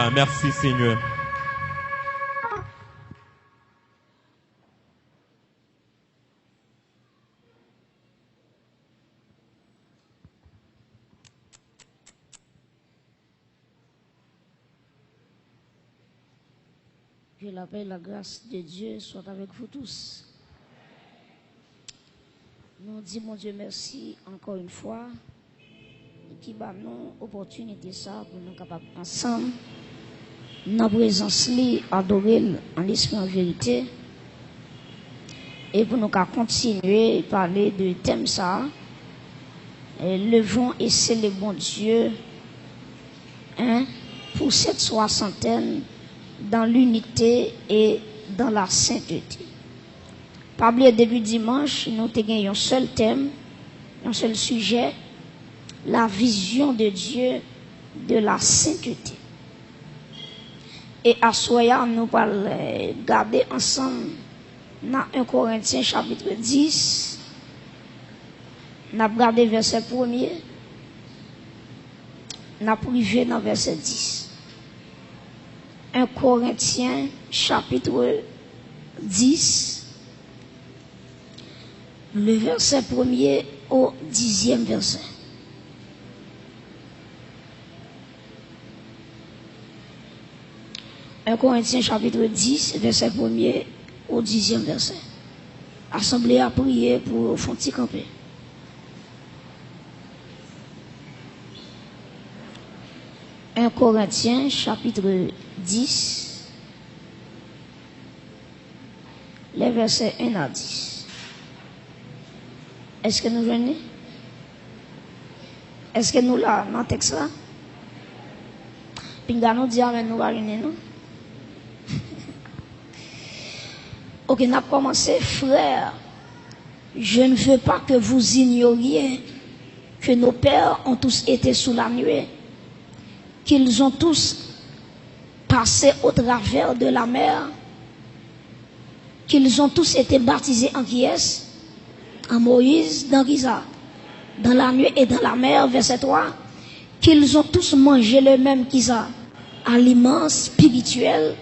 Merci Seigneur. Que la paix et la grâce de Dieu soient avec vous tous. Nous disons, mon Dieu, merci encore une fois qui va nous opportunité ça pour nous capables ensemble, dans la présence, adorer en esprit en vérité, et pour nous continuer à parler de thème ça, levons et célébrons Dieu pour cette soixantaine dans l'unité et dans la sainteté. Pas oublier début dimanche, nous avons un seul thème, un seul sujet, la vision de Dieu de la sainteté. Et à soir, nous allons garder ensemble dans 1 Corinthiens chapitre 10. Nous allons regarder verset 1er. Nous allons privé dans verset 10. 1 Corinthiens chapitre 10. Le verset 1er au 10e verset. Un Corinthiens chapitre 10, verset 1er au 10e verset. Assemblée à prier pour Fonti camper. Un Corinthiens chapitre 10, les versets 1 à 10. Est-ce que nous venons? Est-ce que nous là, dans le texte là? Puis nous disons, mais nous allons venir, non? Ok, nous avons commencé, frères. Je ne veux pas que vous ignoriez que nos pères ont tous été sous la nuée, qu'ils ont tous passé au travers de la mer, qu'ils ont tous été baptisés en qui est? En Moïse, dans Giza, dans la nuée et dans la mer, verset 3, qu'ils ont tous mangé le même Giza, aliment spirituel,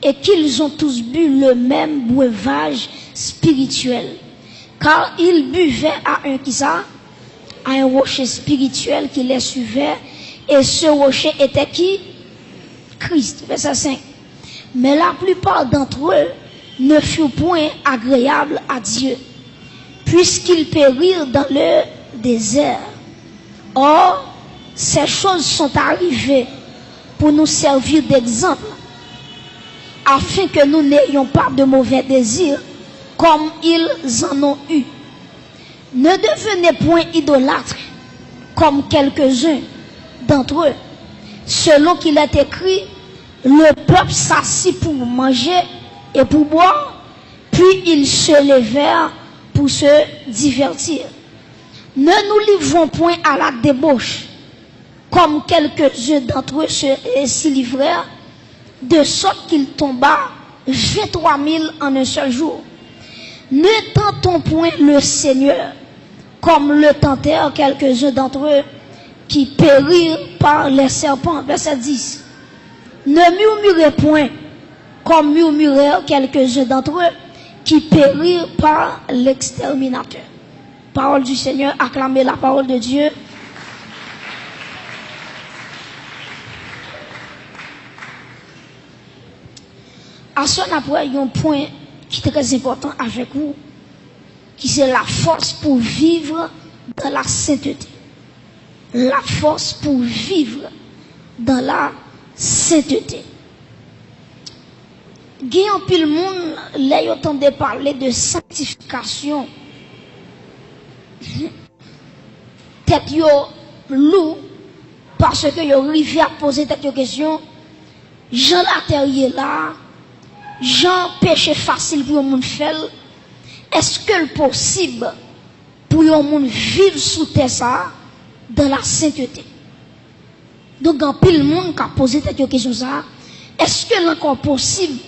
et qu'ils ont tous bu le même breuvage spirituel. Car ils buvaient à un Giza, à un rocher spirituel qui les suivait, et ce rocher était qui? Christ, verset 5. Mais la plupart d'entre eux ne furent point agréables à Dieu, puisqu'ils périrent dans le désert. Or, ces choses sont arrivées pour nous servir d'exemple, afin que nous n'ayons pas de mauvais désirs comme ils en ont eu. Ne devenez point idolâtres comme quelques-uns d'entre eux, selon qu'il est écrit, le peuple s'assit pour manger et pour boire, puis ils se levèrent pour se divertir. Ne nous livrons point à la débauche, comme quelques-uns d'entre eux s'y livrèrent, de sorte qu'il tomba 23 000 en un seul jour. Ne tentons point le Seigneur, comme le tentèrent quelques-uns d'entre eux, qui périrent par les serpents. Verset 10. Ne murmurez point, comme murmurèrent quelques-uns d'entre eux, qui périrent par l'exterminateur. Parole du Seigneur, acclamez la parole de Dieu. À ce après, il y a un point qui est très important avec vous, qui c'est la force pour vivre dans la sainteté. La force pour vivre dans la sainteté. Guillaume pile monde là yo tendait parler de sanctification. Tête yo lou parce que yo rivé à poser tête yo question. Jean la terre là, Jean péché facile pour un monde faire. Est-ce que le possible pour un monde vivre sous terre ça dans la sainteté? Donc en pile monde qui a posé tête yo question ça, est-ce que l'encore possible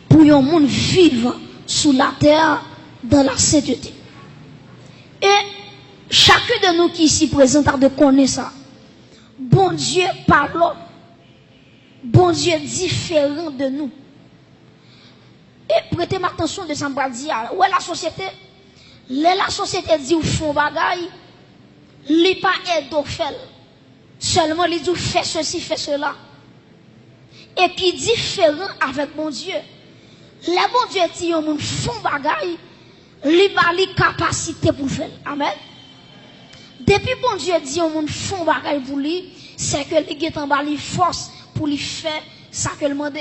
pour un monde vivre sous la terre dans la sainteté? Et chacun de nous qui ici présent a de connaître ça. Bon Dieu par l'homme bon Dieu différent de nous. Et prêtez attention de ça me dire, ouais la société dit ou font bagaille, li pas aide au fait. Seulement li dit fait ceci, fait cela. Et qui différent avec mon Dieu. Le bon Dieu dit on moun font bagaille, li ba li capacité pour faire. Amen. Depuis bon Dieu dit on moun font bagaille pour lui, c'est que li get en bas li force pour lui faire ça que le demande.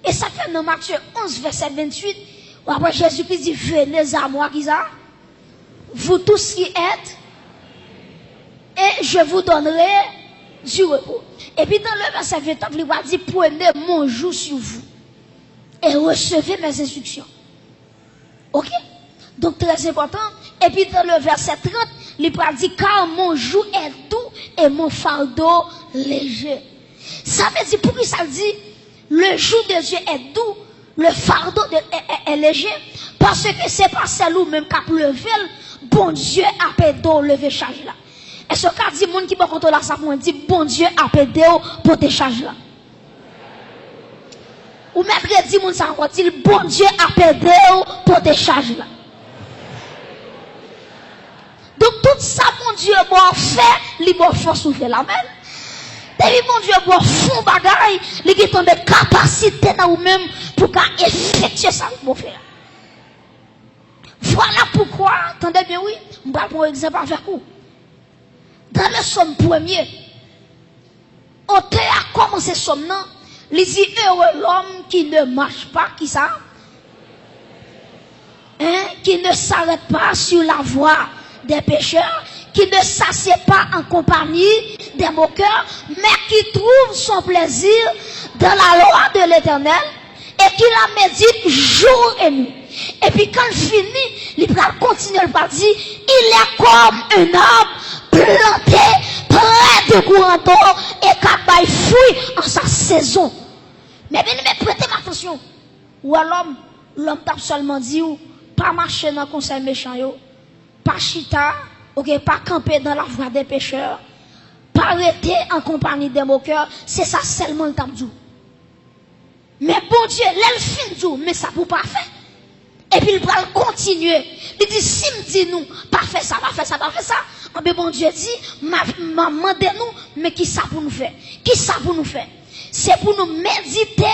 Et ça fait dans Matthieu 11 verset 28 où après Jésus-Christ dit venez à moi qui ça vous tous qui êtes et je vous donnerai du repos. Et puis dans le verset 29 il va dire prenez mon joug sur vous et recevez mes instructions. OK? Donc très important. Et puis dans le verset 30 il va dire car mon joug est doux et mon fardeau léger. Ça veut dire pour qui ça dit le joug de Dieu est doux, le fardeau est léger, parce que c'est pas celle où même qu'à lever, bon Dieu a pédé lever charge là. Et ce cas dit monde qui peut contrôler ça pour dit bon Dieu a pédé pour te charge là. Ou maître dit monde ça encore dit bon Dieu a pédé pour te charge là. Donc tout ça bon Dieu bon fait, li bon force ou fait la même. Depuis mon Dieu, pour fond bagaille, les qui ont des capacités dans vous-même pour effectuer ça que vous faites. Voilà pourquoi, attendez bien, oui, je vais prendre un exemple avec vous. Dans le somme premier, auteur a commencé somme, non? Il dit heureux l'homme qui ne marche pas, qui ça? Qui ne s'arrête pas sur la voie des pécheurs, qui ne s'assied pas en compagnie des moqueurs, mais qui trouve son plaisir dans la loi de l'Éternel et qui la médite jour et nuit. Et puis quand il finit, il va continuer par dire, il est comme un arbre planté près de courant d'eau et qui baille fruit en sa saison. Mais bien, prêtez attention. Ou alors, l'homme t'a seulement dit, pas marcher dans le conseil méchant, pas chita, ok, pas camper dans la voie des pécheurs, pas arrêter en compagnie des moqueurs, c'est ça seulement le temps. Mais bon Dieu, l'elfine dit, mais ça pour pas faire. Et puis il va continuer. Il dit, si me dit nous, pas faire ça, pas faire ça, pas faire ça. Mais bon Dieu dit, maman de nous, mais qui ça pour nous faire? Qui ça pour nous faire? C'est pour nous méditer.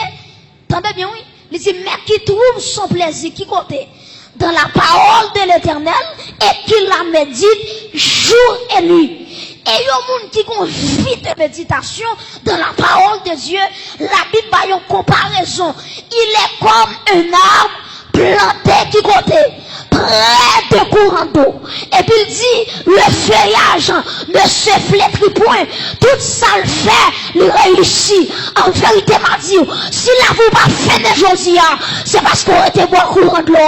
Entendez bien, oui? Il dit, mais qui trouve son plaisir, qui côté? Dans la parole de l'Éternel et qui la médite jour et nuit. Et il y a un monde qui a une vie de méditation dans la parole de Dieu. La Bible a une comparaison. Il est comme un arbre planté qui côté près de courant d'eau. Et puis il dit, le feuillage ne se flétrit point. Tout ça le fait, il réussit. En vérité, m'a dit, si la vous pas fait de josie, c'est parce qu'on était boire courant de l'eau.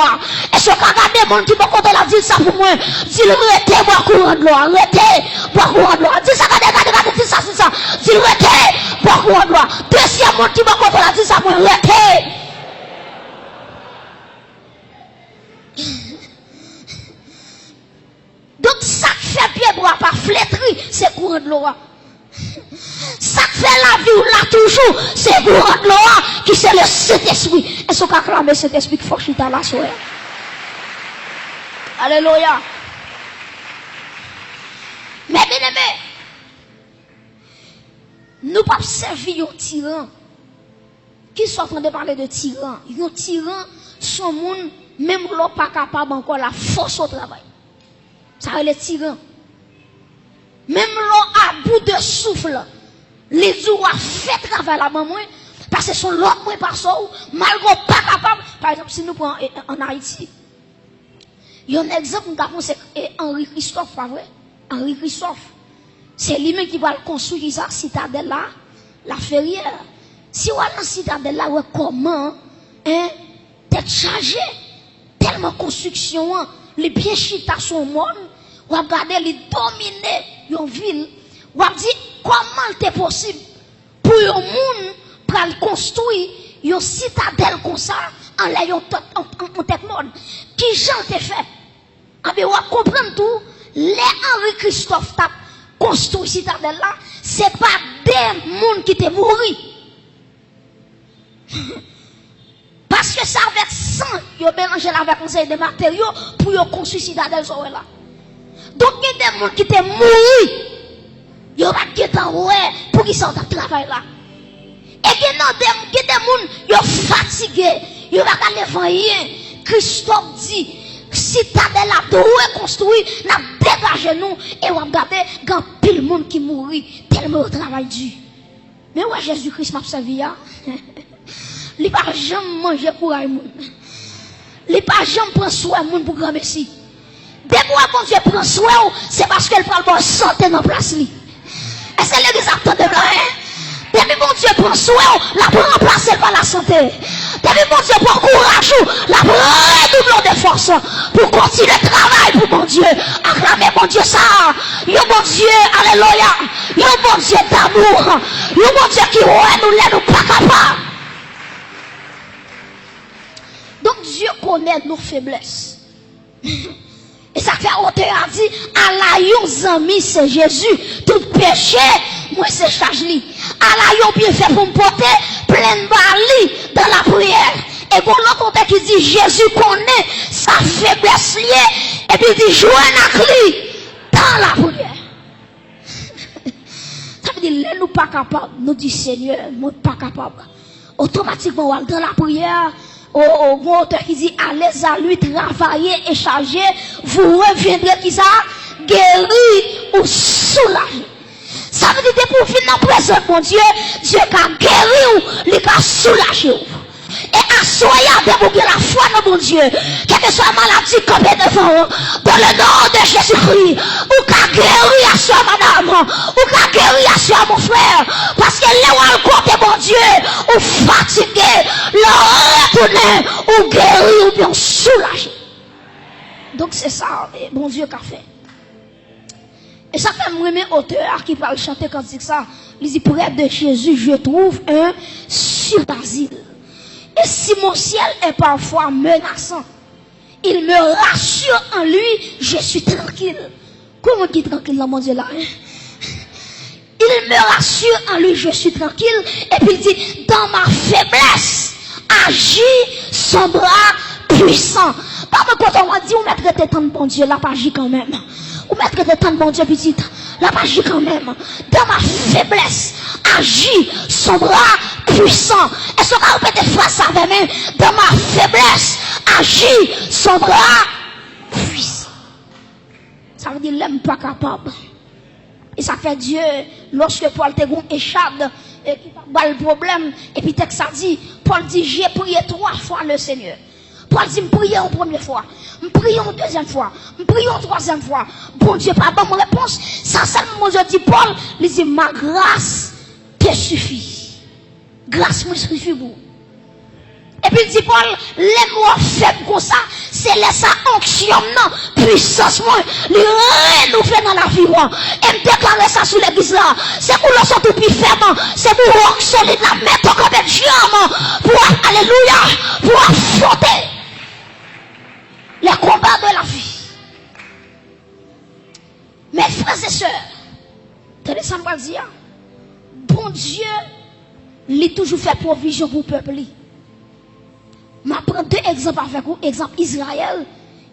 Et ce qu'a regardé le monde qui m'a content la dit ça pour moi, dit le arrêtez boire courant de l'eau, arrêtez boire courant de l'eau. Dis ça, regardez, dis ça, c'est ça. Dit le arrêtez boire courant de l'eau. Deuxième monde qui m'a content la dit ça pour moi, arrêtez. Donc ça fait pied bois pas flétri, c'est courant de l'eau. Ça fait la vie ou là toujours, c'est courant de l'eau qui c'est le Saint-Esprit. Est-ce qu'on acclame cet esprit qui faut chuter la soirée? Alléluia. Mais bien aimé, nous pas servir un tyran. Qui sont en train de parler de tyran? Un tyran, son monde, même l'on pas capable encore la force au travail. Ça va les tyran. Même l'on à bout de souffle, les jours a fait travail la maman, parce que son l'autre moins par ça, malgré pas capable. Par exemple, si nous prenons en Haïti, il y a un exemple, nous avons c'est Henri Christophe, pas vrai? Henri Christophe. C'est lui-même qui va construire ça, citadelle là, la ferrière. Si on a la citadelle là, comment, d'être chargé, tellement construction, les pieds chita son monde, ou regarder les dominer une ville, ou dit comment c'est possible pour un monde pour construire une citadelle comme ça en l'ayant en tête monde. Qui j'en t'ai fait? Ah ben, on va comprendre tout. Les Henri Christophe t'a construit citadelle là, c'est pas des monde qui t'est mouru. yo mélanger avec conseil de matériaux pour yo construire citadelle sur là. Donc il y a des gens qui te mouru. Yo va quitter ouais pour qu'ils sortent de travail là. Et il y a des gens yo fatigué, yo va aller voir rien. Christophe dit citadelle là doit reconstruire, n'a dégagé nous et on regarder grand pile monde qui mourit tellement au travail dur. Mais ouais Jésus-Christ m'a servi là. Il pas jamais manger pour un monde. Il pas jamais prendre soin monde pour grand messie. Dès que mon Dieu prend soin, c'est parce qu'elle prend bonne santé dans place li. Et c'est l'église attend de là. Dès que mon Dieu prend soin, la prend remplacer par la santé. Dès que mon Dieu prend courage, la prend redouble de force pour continuer le travail pour mon Dieu. Acclamez mon Dieu ça. Yo mon Dieu, alléluia. Yo mon Dieu d'amour. Yo mon Dieu qui ouais nous pas capables. Donc Dieu connaît nos faiblesses. Et ça fait auteur a dit, à la yon ami c'est Jésus, tout péché, moi c'est charge li. À la yon bien fait pour me porter, plein de bali dans la prière. Et pour l'autre côté qui dit, Jésus connaît sa faiblesse liée, et puis il dit, joue un acli dans la prière. Ça veut dire, nous pas capables, nous dit Seigneur, nous pas capables. Automatiquement, on va dans la prière, au auteur qui dit allez à lui travailler et charger, vous reviendrez qui ça guéri ou soulagé. Ça veut dire pour finir dans présent mon Dieu, Dieu a guéri ou il a soulagé. Et assoyez pour que la foi dans mon Dieu, quelle que soit maladie comme devant, dans le nom de Jésus-Christ, ou qu'a guéri à soi madame, ou qu'a guéri à soi mon frère, parce que là où côté mon Dieu, ou fatigué, le retourner, ou guéri, ou bien soulagé. Donc c'est ça, mon Dieu qu'a fait. Et ça fait moi mes auteurs qui parlent chanter quand c'est ça, ils disent près de Jésus, je trouve un sur asile. Et si mon ciel est parfois menaçant, il me rassure en lui, je suis tranquille. Comment dit tranquille là, mon Dieu là? Il me rassure en lui, je suis tranquille. Et puis il dit, dans ma faiblesse, agit son bras puissant. Pas quand on va dire, on mettre des temps de bon Dieu, là, pas agit quand même. On mettre des temps de bon Dieu, petite, là, pas agit quand même. Dans ma faiblesse, agit son bras puissant. Est-ce qu'on peut te faire ça avec moi? Dans ma faiblesse, agit son bras puissant. Ça veut dire l'homme pas capable. Et ça fait Dieu, lorsque Paul te gon échappe, et qui pas le problème, et puis texte ça dit, Paul dit, j'ai prié 3 fois le Seigneur. Paul dit, me prier une première fois, me prier une deuxième fois, me prier une troisième fois. Bon Dieu, pas bonne réponse. Ça seulement mon Dieu dit, Paul, il dit, ma grâce te suffit. Grâce me suffit pour. Et puis il dit Paul, les mots faibles comme ça, c'est laisser onction, non, puissance, moi, nous fait dans la vie, et me déclarer ça sur l'église là. C'est pour le sortir plus ferme, c'est pour onctionner la mettre comme un diamant, pour, alléluia, pour affronter les combats de la vie. Mes frères et sœurs, tenez ça me dire, bon Dieu, il a toujours fait provision pour le peuple. Je prends 2 exemples avec vous, exemple Israël,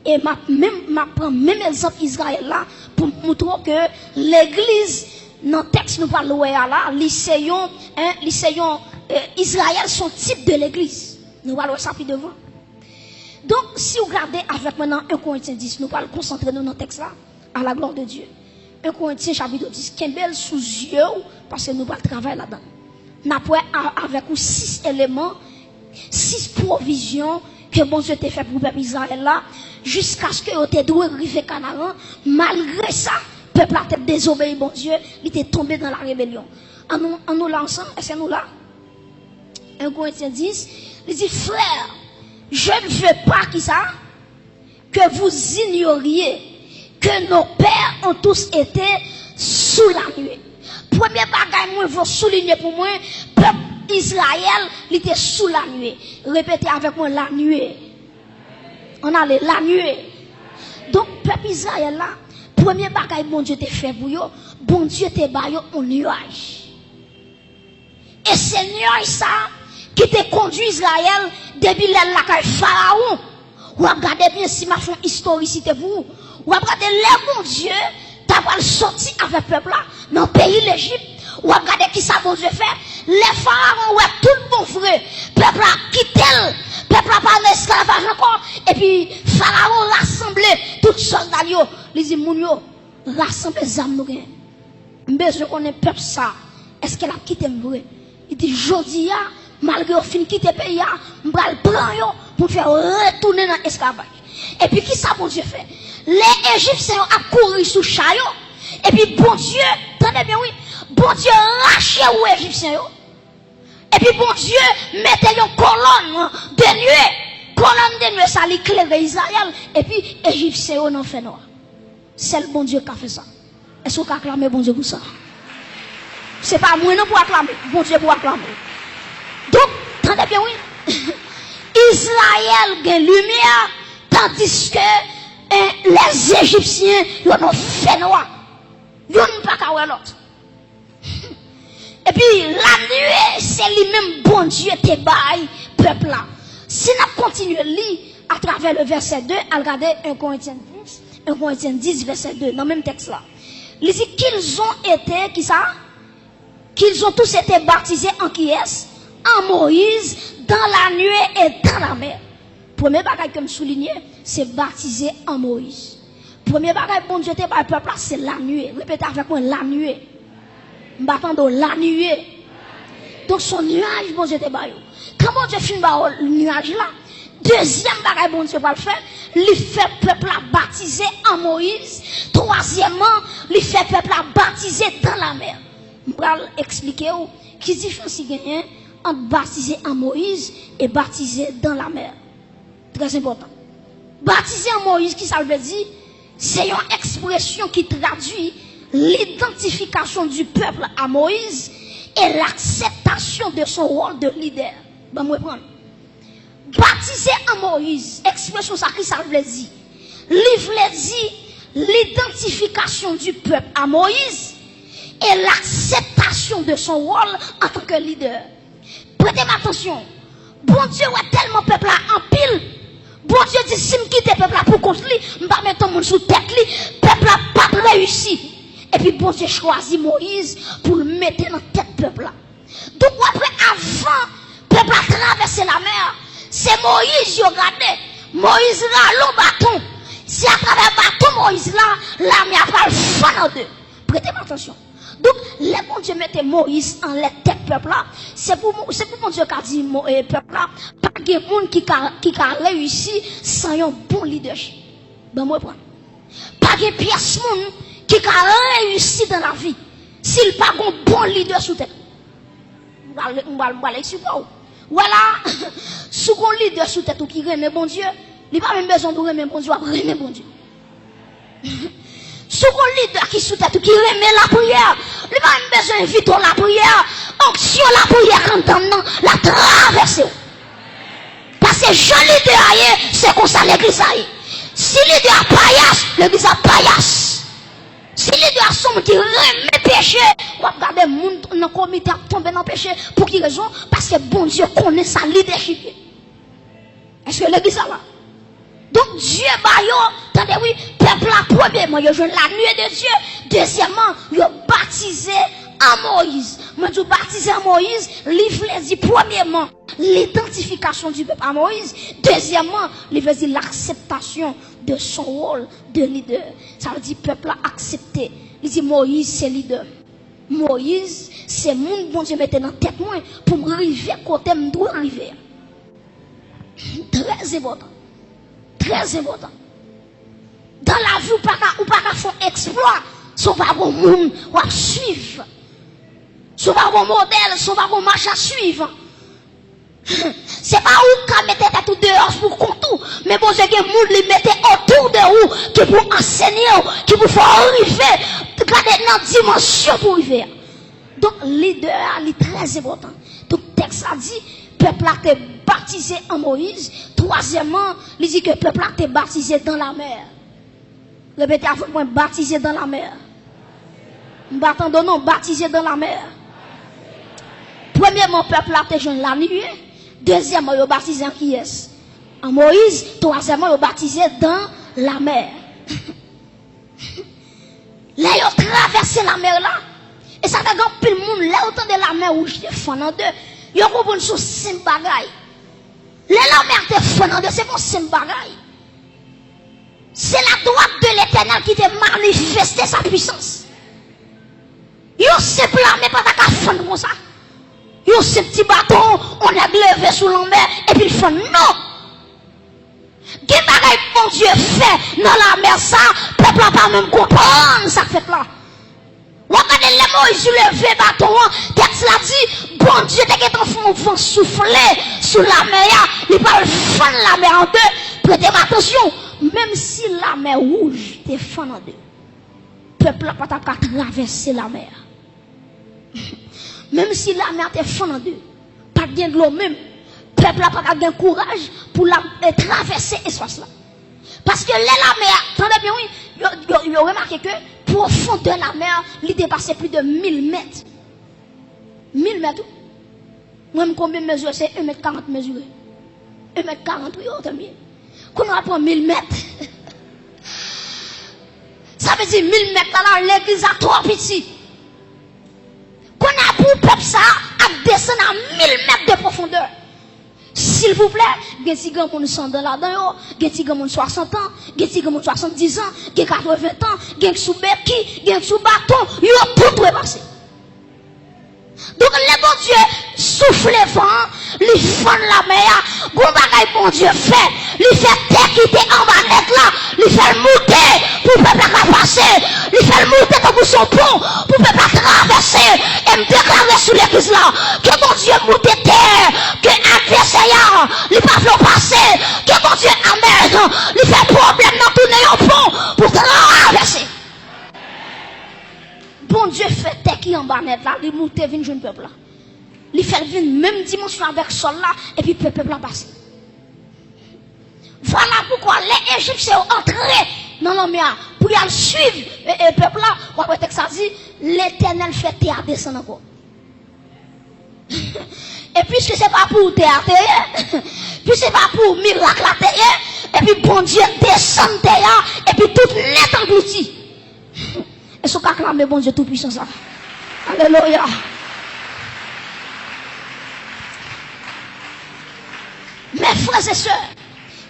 et je prends même exemple Israël là, pour montrer que l'église, dans le texte nous parlons là, lycéon, Israël, son type de l'église. Nous parlons ça plus devant. Donc, si vous regardez avec maintenant 1 Corinthiens 10, nous allons concentrer dans le texte là, à la gloire de Dieu. 1 Corinthiens chapitre 10, qui est belle sous yeux, parce que nous allons travailler là-dedans. Nous avons avec vous 6 éléments, 6 provisions que bon Dieu t'a fait pour le peuple Israël là, jusqu'à ce que vous te doué arriver Canaan. Malgré ça, le peuple a été désobéi, bon Dieu, il était tombé dans la rébellion. En nous là ensemble, est-ce que nous là? 1 Corinthiens 10, il dit, frère, je ne veux pas qui ça, que vous ignoriez que nos pères ont tous été sous la nuée. Premier bagage, moi, vous souligner pour moi, peuple Israël, il était sous la nuée. Répétez avec moi, la nuée. On a la nuée. Donc, peuple Israël là, premier bagage, bon Dieu t'a fait pour vous, bon Dieu t'a baillé un nuage. Et c'est nuage ça, qui t'a conduit Israël, depuis la Pharaon, Ou regardez bien si ma fond historicité pour vous. Ou regardez les bon Dieu, t'as pas sorti avec le peuple là, dans le pays l'Égypte. Ou regardez qui ça bon Dieu fait. Les pharaons, ouais, tout le bon vrai. Peuple là, quitté le peuple là, pas l'esclavage encore. Et puis, pharaon rassemblé, tout soldats yo. Les dit, moun yo, rassemble les âmes nous gagne. Besoin qu'on ait peuple ça. Est-ce qu'elle a quitté le vrai? Il dit, jodi ya, malgré au fin quitter le pays, m'bral prend yo pour faire retourner dans l'esclavage. Et puis, qui ça bon Dieu fait? Les Égyptiens ont couru sous chayo. Et puis, bon Dieu, attendez bien, oui, bon Dieu raché aux Égyptiens. Et puis, bon Dieu mettait une colonne de nuée. Colonne de nuée, ça l'éclairait Israël. Et puis, Égyptiens n'ont fait noir. C'est le bon Dieu qui a fait ça. Est-ce qu'on peut acclamer bon Dieu pour ça? C'est pas moi non pour acclamer, bon Dieu pour acclamer. Donc, attendez bien, oui. Israël a lumière, tandis que les Égyptiens, ils ont fait noir. Ils n'ont pas qu'à voir l'autre. Et puis, la nuée, c'est lui-même, bon Dieu, te baille, peuple là. Si nous continuons à lire à travers le verset 2, à regarder 1 Corinthiens 10, verset 2, dans le même texte là. Il dit qu'ils ont été, qui ça? Qu'ils ont tous été baptisés en qui est? En Moïse, dans la nuée et dans la mer. Premier bagage que je souligne, c'est baptisé en Moïse. Premier bagage, bon Dieu, par le peuple là, c'est la nuée. Répétez avec moi, la nuée. M'attendons la nuée. Donc son nuage, bon Dieu, te baillot. Quand bon Dieu finit le nuage là, deuxième bagage, bon Dieu va le faire, il fait peuple là baptisé en Moïse. Troisièmement, il fait peuple là baptisé dans la mer. Je vais expliquer où qui différence il y a entre baptisé en Moïse et baptisé dans la mer. Très important. Baptisé en Moïse, qui ça veut dire? C'est une expression qui traduit l'identification du peuple à Moïse et l'acceptation de son rôle de leader. Ben, moi, prendre. Baptisé en Moïse, expression ça qui ça veut dire? Livre dit l'identification du peuple à Moïse et l'acceptation de son rôle en tant que leader. Prêtez attention. Bon Dieu a tellement peuple là en pile. Bon Dieu dit si me quitte peuple là pour construire, me pas mettre mon sous tête li, peuple là pas réussi. Et puis bon Dieu choisit Moïse pour le mettre dans tête peuple là. Donc après avant peuple a traversé la mer, c'est Moïse qui a regardé. Moïse là l'on bâton. Si à travers bâton Moïse là, la mer va le faire en deux. Prêtez attention. Donc, les bon Dieu mettait Moïse en la tête peuple là. C'est pour mon Dieu qui a dit peuple là, pas de monde qui a réussi sans un bon leadership. Ben moi prends. Pas de pièce monde qui a réussi dans la vie s'il pas un bon leader sous tête. On va l'expliquer. Voilà, sous un leader sous tête ou qui remet bon Dieu, il n'a pas même besoin de remettre bon Dieu, après remettre bon Dieu. Sous un leader qui sous tête ou qui remet la prière, il n'a pas même besoin d'inviter la prière, onction la prière entendant la traverser. Parce que Jean leader ailleurs, c'est comme ça l'église ailleurs. Si leader paillasse, l'église a paillasse. Si leader somme qui remet péché, on va regarder le monde dans le comité tomber dans le péché. Pour quelle raison? Parce que bon Dieu connaît sa leadership. Est-ce que l'église là? Donc Dieu baillot, attendez oui, peuple là premièrement, il a joué la nuée de Dieu. Deuxièmement, il a baptisé en Moïse. Moi je baptisé en Moïse, livre dit premièrement l'identification du peuple à Moïse. Deuxièmement, livre dit l'acceptation de son rôle de leader. Ça veut dire peuple a accepté. Il dit Moïse c'est leader. Moïse c'est mon bon Dieu mettait dans tête moi pour me arriver côté me doit arriver. Très important. Très important. Dans la vie, ou pas faire exploit, son pas bon monde, ou à suivre. Son pas bon modèle, son pas bon marche à suivre. C'est pas où qu'à mettre tout dehors pour contour, mais bon, c'est que monde les mettez autour de vous, qui pour enseigner, qui pour faire arriver, garder dans dimension pour arriver. Donc, leader, il est très important. Donc, texte a dit, peuple a été baptisé en Moïse. Troisièmement, il dit que le peuple a été baptisé dans la mer. Répétez avec moi, baptisé dans la mer. M'attendons non, baptisé dans la mer. Premièrement, le peuple a été jeune la nuée. Deuxièmement, il a baptisé en qui est? en Moïse, troisièmement, ils ont baptisé dans la mer. Là, ils ont traversé la mer là. Et ça fait que tout le monde, là, autant de la mer où je te fends en deux, ils ont compris sur 5 bagailles. Là, la mer te fend en deux, c'est bon 5 bagailles. C'est la droite de l'Éternel qui te manifesté sa puissance. Ils ont simple armée, pas ta fond comme ça. Ils ont ce petit bâton, on a levé sous la mer, et puis ils font non. Quel bagaille mon Dieu fait dans la mer ça, peuple n'a pas même comprendre ça fait là. Regardez les Moïse levé bâton, texte l'a dit, bon Dieu t'es qu'un vent souffler sous la mer, il va fendre la mer en deux. Prêtez attention, même si la mer rouge t'es fendre en deux, peuple n'a pas traverser la mer. Même si la mer t'es fendre en deux, pas bien de l'eau même. Peuple n'a pas de courage pour la traverser l'espace là. Parce que la mer, attendez bien, oui, vous remarqué que profondeur de la mer, il dépassait plus de 1000 mètres. 1000 mètres. Moi, combien de mesures? C'est 1 mètre 40 mesuré. 1 mètre 40, oui, autant bien. Qu'on va prendre 1000 mètres. Ça veut dire 1000 mètres là, l'église a trop petit. Qu'on a pour peuple ça, à descendre à 1000 mètres de profondeur. S'il vous plaît, gen si gen moun 100 ans là-dedans, gen si gen moun 60 ans, gen si gen moun 70 ans, gen 80 ans, gen sous béquille, gen sous bâton, yo tout repasser. Donc le bon Dieu souffle le vent, lui fend la mer, gon bagay bon Dieu fait, lui fait terre qui était en bas net là, lui fait monter pour peuple à passer, lui fait monter comme son pont pour peuple à traverser et me déclarer sur l'église là que bon Dieu monte terre, que adversaire lui pas faire passer, que bon Dieu amène, lui fait problème dans tout le pont pour traverser. Bon Dieu fait terre qui en bas net là, il monte vinn jeune peuple là. Il fait venir même dimension avec sol là et puis peuple là passer. Voilà pourquoi les Égyptiens ont entré dans la mer pour y aller suivre le peuple là. On va ça dit l'Éternel fait terre descendre encore. Et puisque c'est pas pour terre, puis c'est pas pour miracle la terre, et puis bon Dieu descend terre et puis tout net englouti. Et ce qu'a clamé bon Dieu tout puissant ça. Alléluia. Mes frères et sœurs,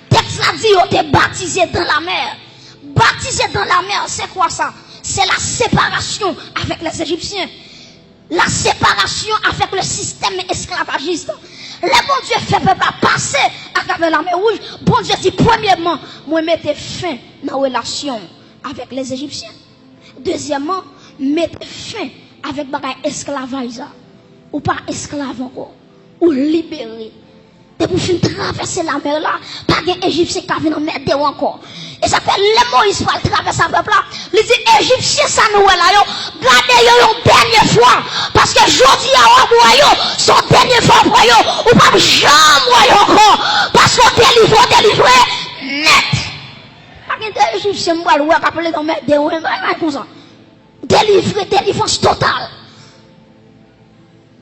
texte a dit on t'est baptisé dans la mer. Baptisé dans la mer, c'est quoi ça? C'est la séparation avec les Égyptiens. La séparation avec le système esclavagiste. Le bon Dieu fait peuple passer à travers la mer rouge. Bon Dieu dit premièrement, moi mettez fin dans la relation avec les Égyptiens. Deuxièmement, mettez fin avec bagay esclavage. Ou pas esclave encore. Ou libérer. Et pour finir traverser la mer là, pas d'Égyptien Égyptien qui vient en mer de encore. Et ça fait le Moïse pour traverser la peuple là. Il dit Égyptien ça nous là yo, gardez yo une dernière fois parce que jodi a moi yo, son dernière fois pour yo, ou pas jamais moi encore parce qu'on délivre net. Pas d'Égyptien Égyptien moi le appeler dans mer de comme ça. Délivrance totale.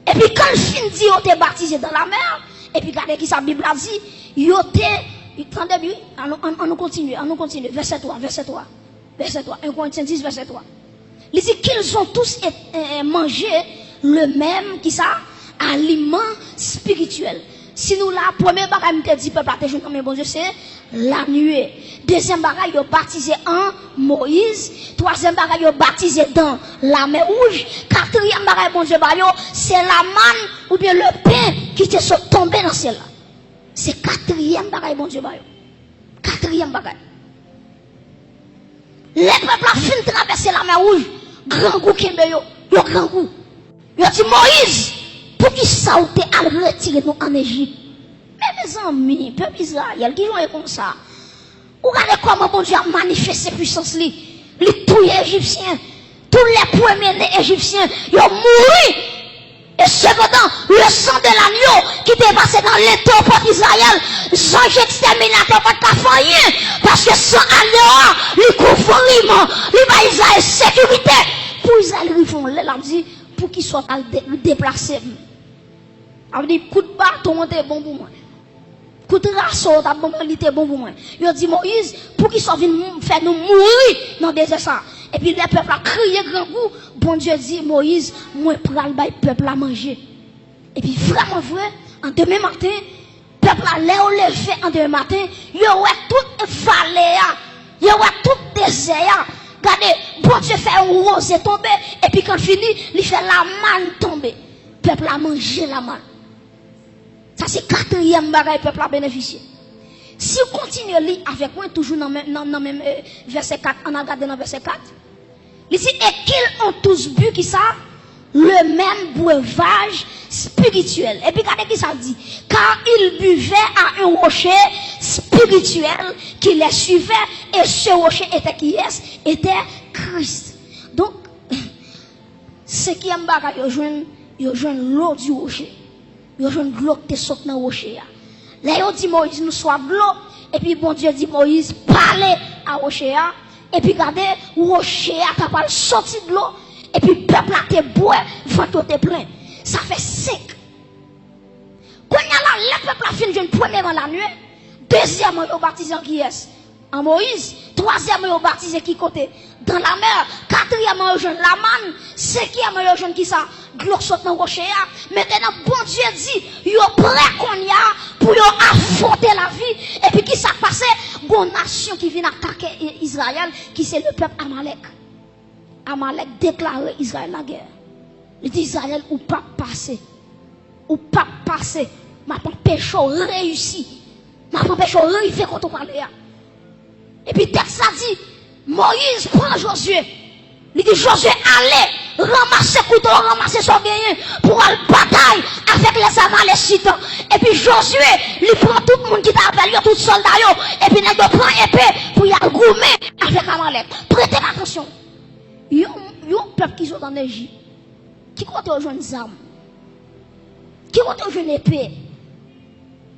Et puis quand le fin dit on t'est baptisé dans la mer. Et puis, regardez qui sa Bible a dit, yote, attendez bien, on continue, verset 3, verset 3, 1 Corinthiens 10, verset 3. Il dit qu'ils ont tous mangé le même, qui ça, aliment spirituel. Si nous la première bagaille me dit peuple à jeune comme bon Dieu c'est la nuée. Deuxième bagaille yo baptisé en Moïse, troisième bagaille yo baptisé dans la mer rouge, quatrième bagaille bon Dieu c'est la manne ou bien le pain qui te sont tombé dans ciel là. C'est quatrième bagaille bon Dieu quatrième bagaille. Les peuples a fin traverser la mer rouge, grand coup kembe yo grand coup. Yo dit Moïse pour qui ça ou te al retirer nous en Égypte. Mais mes amis, peuple Israël, qui jouent comme ça. Vous regardez comment bon Dieu a manifesté puissance li. Les tous les Égyptiens, tous les premiers Égyptiens, ils ont mouru. Et cependant, le sang de l'agneau qui était passé dans l'étau d'Israël, sans exterminateur pas de rien. Parce que sans agneau, il couvre il va Israël sécurité. Pour Israël, ils font l'âme dit, pour qu'ils soient déplacés. On dit, coup de bâton, c'est bon pour moi. Coup de rasso, t'as bon, il était bon pour moi. Il dit Moïse, pour qu'il soit venu faire nous mourir dans des désert. Et puis le peuple a crié grand coup. Bon Dieu dit, Moïse, moi, prends le peuple à manger. Et puis vraiment vrai, en demain matin, peuple a l'air levé en demain matin, il y aura toute vallée, il y aura tout désert. Regardez, bon Dieu fait un rose tomber, et puis quand il finit, il fait la manne tomber. Peuple a mangé la manne. Ça c'est quatrième bagaille, peuple a bénéficié. Si on continue à lire avec moi, toujours dans le même verset 4, on a regardé dans verset 4, il dit, et qu'ils ont tous bu, qui ça? Le même breuvage spirituel. Et puis regardez qui ça dit. Car ils buvaient à un rocher spirituel qui les suivait, et ce rocher était qui est? Était Christ. Donc, ce qui est bagage, ils joignent l'eau du rocher. Ils joignent l'eau qui saute dans le rocher. Là, ils dit Moïse, nous sommes de l'eau. Et puis bon Dieu dit Moïse, parlez à rocher. Et puis regardez, rocher a capable de sortir de l'eau. Et puis peuple a été bois, ventre te plein. Ça fait 5. Quand il y a là, le peuple a fini premièrement la nuit. Deuxièmement, il a baptisé en qui est? En Moïse. Troisièmement, il a baptisé qui côté? Dans la mer. Quatrièmement, il a la manne. Cinquièmement, il a qui ça? Gloire saute dans le rocher. Maintenant, bon Dieu dit, il est prêt qu'on y a pour affronter la vie. Et puis qui s'est passé? Une nation qui vient attaquer Israël, qui c'est le peuple Amalek. Amalek déclarait Israël la guerre. Il dit Israël ou pas passer. Ou pas passer. Ma péché réussi. Ma péché réussi quand on parle. Et puis texte a dit Moïse prend Josué. Il dit Josué allez ramasser couteau, ramasser son gagné pour aller bataille avec les Amalécites. Et puis Josué, il prend tout le monde qui t'a appelé, tout soldat, et puis il prend épée pour y aller goumer avec Amalek. Prêtez attention. Il y a un peuple qui sont dans l'Égypte. Qui compte aux des armes? Qui compte aux épée?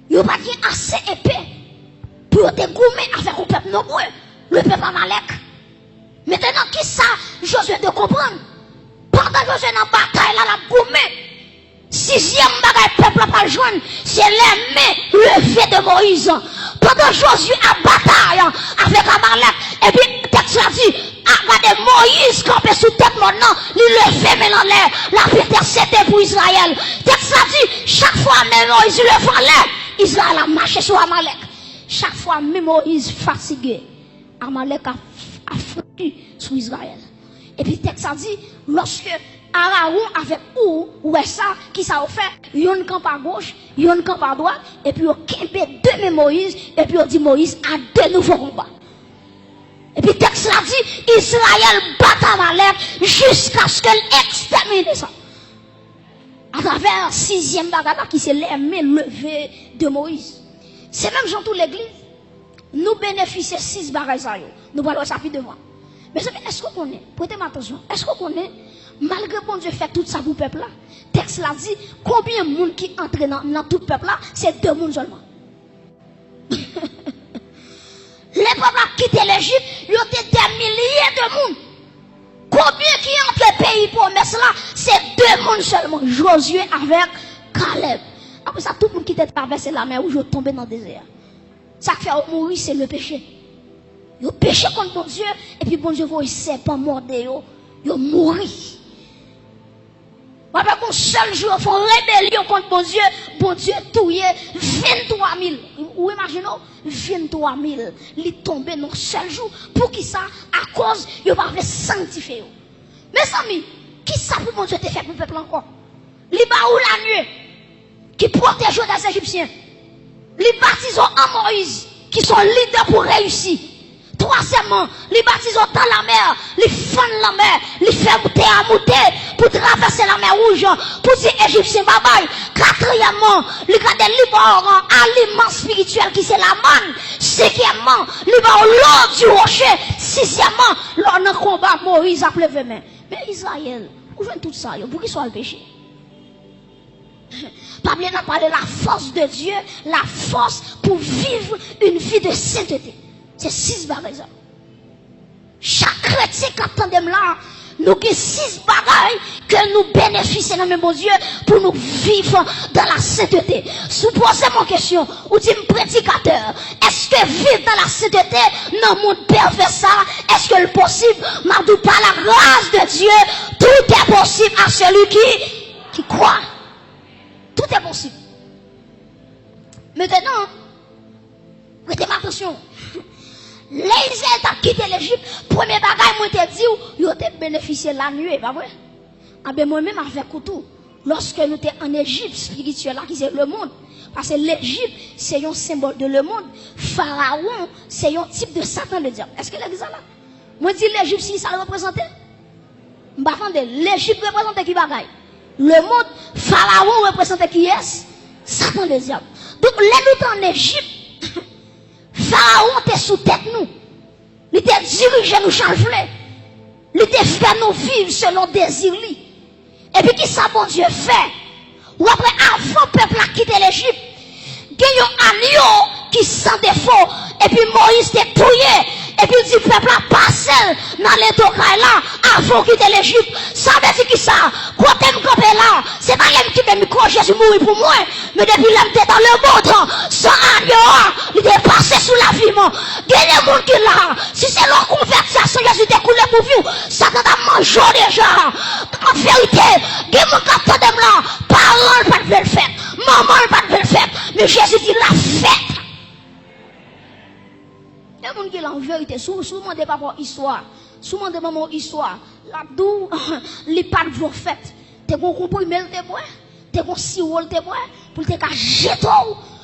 Il n'y a pas assez épée pour te goumer avec le peuple nombreux, le peuple Amalek. Maintenant, qui ça, Josué de comprendre? Pendant que Josué dans la bataille, là, la goumé. Sixième bagaille, peuple n'a pas joindre, c'est les mains levées de Moïse. Pendant Josué a bataille avec Amalek, et puis, texte a dit, regardez Moïse campé sous tête maintenant, il levait main en l'air, la pierre c'était pour Israël. Texte a dit, chaque fois même Moïse levait en l'air, Israël a marché sur Amalek. Chaque fois même Moïse fatigué, Amalek a foutu sur Israël. Et puis texte a dit, lorsque Aaron avec ouais ça, qui ça a fait, yon camp à gauche, yon camp à droite, et puis on campé deux Moïse, et puis on dit Moïse a de nouveaux combats. Et puis texte a dit, Israël bat Amalek jusqu'à ce qu'elle extermine ça. À travers un sixième bagarre qui c'est les mains levées de Moïse. C'est même dans toute l'église. Nous bénéficions 6 bagages. Nous parlons ça plus devant. Mais est-ce qu'on connaît? Prêtez-moi attention. Est-ce qu'on connaît? Malgré bon Dieu fait tout ça pour le peuple là. Texte là dit, combien de monde qui entre dans tout le peuple là? C'est 2 monde seulement. Les peuples qui quitté l'Égypte, ils ont été des milliers de monde. Combien qui entre le pays pour mettre là? C'est 2 monde seulement. Josué avec Caleb. Après ça, tout le monde qui était traversé la mer ou je tombé dans le désert. Ça fait mourir, c'est le péché. Ils ont péché contre bon Dieu, et puis bon Dieu voit, il ne sait pas morder, ils ont mouru. Avec un seul jour, ils font rébellion contre bon Dieu touillé 23 000. Ou imaginez, 23 000. Ils tombent dans un seul jour. Pour qui ça? À cause, ils vont sanctifier. Mes amis, qui ça pour bon Dieu te fait pour le peuple encore? Les baous la nuit, qui protègent les Égyptiens. Les baptisons en Moïse, qui sont leaders pour réussir. Troisièmement, les baptisons dans la mer, les fans la mer, les faire monter à monter pour traverser la mer rouge, pour dire Égyptiens bye bye. Quatrièmement, les gardent libre aliment spirituel qui c'est la manne. Cinquièmement, libre l'eau du rocher. Sixièmement, l'on a combat Moïse a levé main. Mais Israël, où vient tout ça? Pour qui soit le péché? Pas bien à parler de la force de Dieu, la force pour vivre une vie de sainteté. C'est 6 bagages. Chaque chrétien qui attend là, nous avons 6 bagailles que nous bénéficions dans le bon Dieu pour nous vivre dans la sainteté. Supposez mon question, ou dit prédicateur, est-ce que vivre dans la sainteté dans le monde pervers ça, est-ce que le possible? M'a dit par la grâce de Dieu, tout est possible à celui qui croit. Tout est possible. Maintenant, prêtez attention. Les Israéliens ont quitté l'Égypte. Premier bagage, moi, te dit, ils ont bénéficié de la nuit, pas vrai? Ah ben, moi-même, avec couteau, lorsque nous étions en Égypte spirituelle, là, qui c'est le monde. Parce que l'Égypte, c'est un symbole de le monde. Pharaon, c'est un type de Satan, le diable. Est-ce que l'Église là? Moi, je dis l'Égypte, si ça le représente. L'Égypte représente qui bagaille? Le monde, Pharaon représente qui est? Satan, le diable. Donc, là, nous en Égypte, Pharaon était sous tête nous. Il était dirigé nous changer. Il était fait nous vivre selon désir. Et puis, qui ça, bon Dieu, fait? Ou après, avant le peuple a quitté l'Égypte, il y a un agneau qui sans défaut. Et puis, Moïse était touillé. Et puis, il dit, peuple a passé dans les tocailles là, avant de quitter l'Égypte. Ça veut dire qui ça? Quand tu me campé là, c'est pas l'homme qui me micro, Jésus mourir pour moi. Mais depuis l'homme était dans le monde, sans agneau, il est passé sous la vie. Il y a des gens qui là, si c'est leur conversation, Jésus était coulé pour vous, ça t'a mangé déjà. En vérité, il y a des gens qui attendent là, parole pas de le faire, maman pas de le faire, mais Jésus dit la fête. Il y a des gens qui là en vérité, souvent des papas histoire, souvent des mamans histoire, la dou, les pas de vos fêtes, t'es qu'on comprimé le témoin, t'es qu'on sirop le témoin, pour te jeter,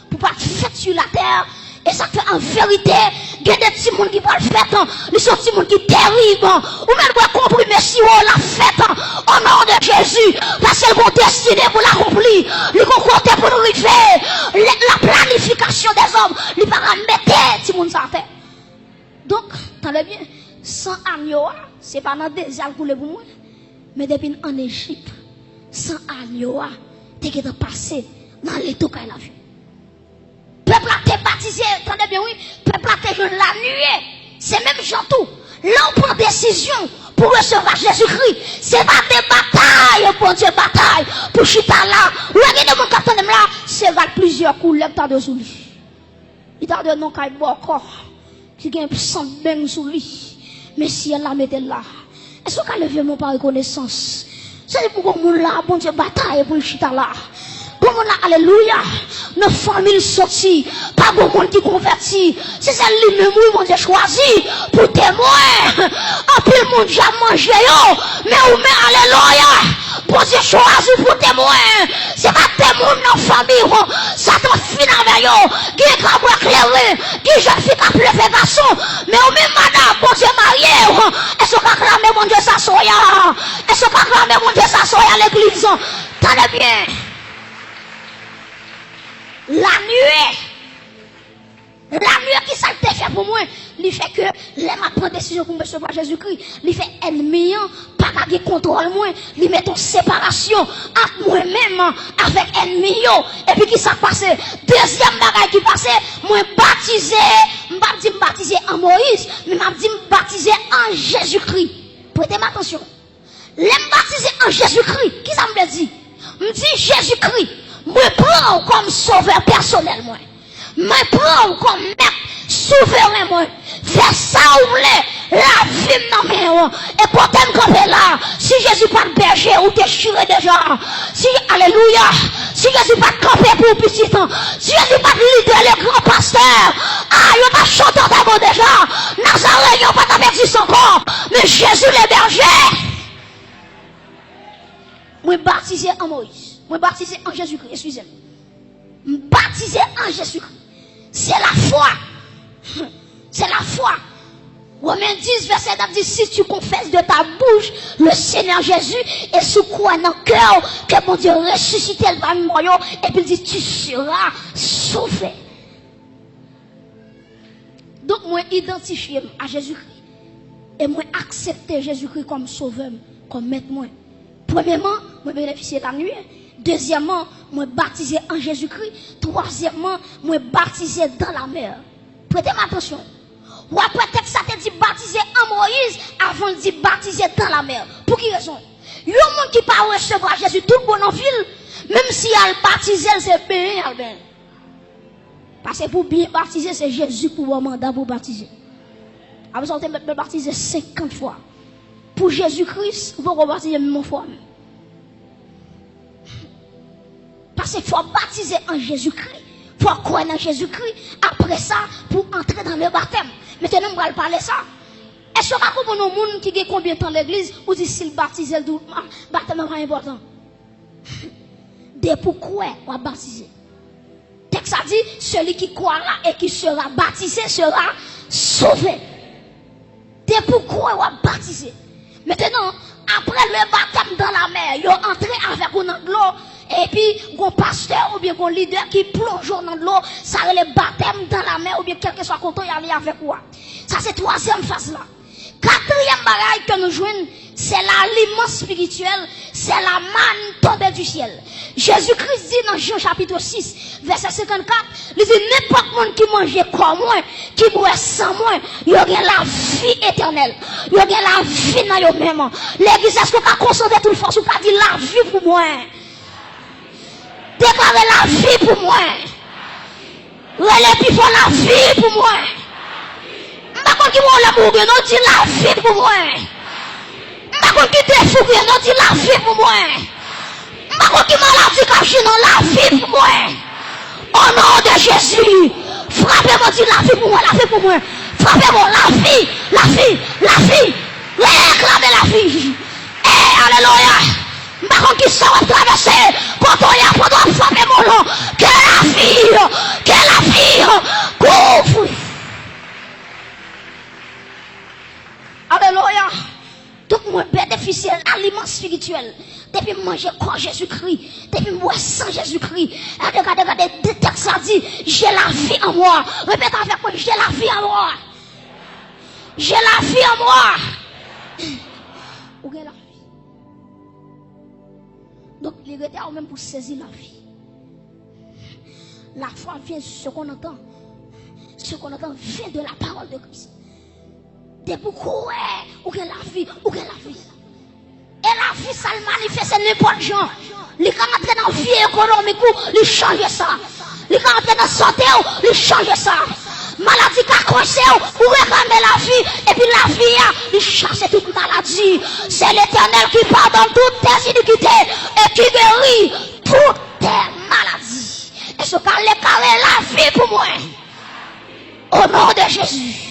pour pas te faire sur la terre. Et ça fait en vérité, il y a des petits gens qui parlent fête, ils sont petits gens qui terribles, ou même pour comprimer sirop la fête, au nom de Jésus, parce qu'elles vont destiner pour l'accomplir, ils vont compter pour nous arriver, la planification des hommes, ils vont mettre petits gens sur terre. Donc, attendez bien, sans agneau, c'est pas dans le désert pour le moi, mais depuis en Égypte, sans agneau, t'es qui passé dans les tocailles la vie. Peuple a été baptisé, attendez bien, oui, peuple a été la nuée, c'est même gens tout. Là, on prend décision pour recevoir Jésus-Christ. C'est pas des batailles, bon Dieu, bataille, pour chita là. Regardez mon capitaine là, c'est va plusieurs coups, l'homme t'a de sous lui. Il t'a de non qu'à encore. Qui gagne 100 bains sous lui. Mais si elle la mette là, est-ce qu'on a levé mon par reconnaissance? C'est pour qu'on là, bon Dieu, bataille pour chita là. Comment là, alléluia, nos familles sorties, pas beaucoup qui convertis, c'est celle-là même où on a choisi pour témoin. En plus, le monde a mangé, mais où met alléluia, pour se choisir pour témoin. C'est pas témoin dans la famille, ça t'en finit avec eux, qui est capable de clairer, qui jeune fille qui a levé garçon, mais où même madame, bon Dieu marié, est-ce qu'on a clamé mon Dieu s'assoya, est-ce qu'on a clamé mon Dieu s'assoya à l'église, tenez bien. La nuée qui ça te fait pour moi, il fait que les ma prendre décision pour me recevoir Jésus-Christ, il fait ennemi, pas qu'à contrôle moi, il met en séparation entre moi-même avec ennemi, et puis qui ça passe, deuxième bagage qui passe, moi baptisé, me baptisé en Moïse, mais m'a dit me baptisé en Jésus-Christ. Prêtez attention. Les me baptisé en Jésus-Christ, qui ça me dit? Me dit Jésus-Christ. Me prends comme sauveur personnel, moi. Me prends comme maître souverain, moi. Fais ça ou la vie dans mes mains. Et pour t'en camper là, si Jésus pas de berger ou t'es chiré déjà, si, alléluia, si Jésus pas de camper pour petit temps, si Jésus pas de leader les grands pasteurs, il y a chanteur d'abord déjà, Nazareth, il n'y a pas d'avertissement encore, mais Jésus les bergers. Moi baptisé en Moïse. Moi baptisé en Jésus-Christ, excusez-moi. Baptisé en Jésus-Christ. C'est la foi. C'est la foi. Romains 10, verset 10, si tu confesses de ta bouche le Seigneur Jésus et sous crois dans le cœur que mon Dieu ressuscite le parmi moi, et puis il dit tu seras sauvé. Donc moi identifier à Jésus-Christ et moi accepter Jésus-Christ comme sauveur, comme maître moi. Premièrement, moi bénéficier de la nuit. Deuxièmement, moi baptisé en Jésus-Christ. Troisièmement, moi baptisé dans la mer. Prêtez attention. Ou après, texte ça te dit baptiser en Moïse avant de dire baptiser dans la mer. Pour qui raison? Il y a un monde qui pas recevoir Jésus tout bon en ville, même si elle baptisé, c'est bien, parce que pour bien baptiser, c'est Jésus pour un mandat pour baptiser. Après, on te baptiser 50 fois. Pour Jésus-Christ, vous pouvez baptiser même fois. Parce qu'il faut baptiser en Jésus-Christ. Il faut croire en Jésus-Christ. Après ça, pour entrer dans le baptême. Maintenant, on va parler ça. Est-ce que vous avez un monde qui a combien de temps l'église ou dit s'il baptise le baptême est pas important? Dès pourquoi on va baptiser? Texte a dit, celui qui croira et qui sera baptisé sera sauvé. Dès pourquoi on va baptiser? Maintenant, après le baptême dans la mer, ils ont entré avec vous dans l'eau. Et puis, un pasteur ou bien un leader qui plonge dans l'eau, ça va le baptême dans la mer ou bien quelque soit content y aller avec quoi. Ça, c'est troisième phase là. Quatrième bagaille que nous jouons, c'est l'aliment spirituel, c'est la manne tombée du ciel. Jésus-Christ dit dans Jean chapitre 6, verset 54, il dit n'importe monde qui mange comme moi, qui boit sans moi, il y aura la vie éternelle. Il y aura la vie dans eux-mêmes. L'église, est-ce qu'on a concentré toute force ou pas dit la vie pour moi? Déclarer la vie pour moi. Relais puis faut la vie pour moi. M'bakon qui moun l'amour, non dit la vie pour moi. M'bakon qui te fou, non dit la vie pour moi. M'bakon qui maladie caché non la vie pour moi. Au nom de Jésus, frappez-moi dit la vie pour moi, la vie pour moi. Frappez-moi la vie, la vie, la vie. Réclamez la vie. Eh, alléluia. M'bakon qui s'en traverser, quand on y a, quand on frappe mon nom, que la vie, couvre. Alléluia. Donc, moi, bénéficier l'aliment spirituel. Depuis manger quoi Jésus-Christ. Depuis moi sans Jésus-Christ. Regardez, des textes ça dit, j'ai la vie en moi. Répète avec moi, j'ai la vie en moi. J'ai la vie en moi. Où est la vie? Donc, les retards même pour saisir la vie. La foi vient ce qu'on entend. Ce qu'on entend vient de la parole de Christ. De beaucoup, où est la vie, où est la vie. Et la vie, ça le manifeste n'importe gens. Les gens entrent dans la vie économique, ils changent ça. Les gens entrent dans la santé, ils changent ça. Maladie qui a accroché, ou réclamer la vie, et puis la vie, il chasse toute maladie. C'est l'Éternel qui pardonne toutes tes iniquités et qui guérit toutes tes maladies. Et ce qu'elle déclare la vie pour moi. Au nom de Jésus.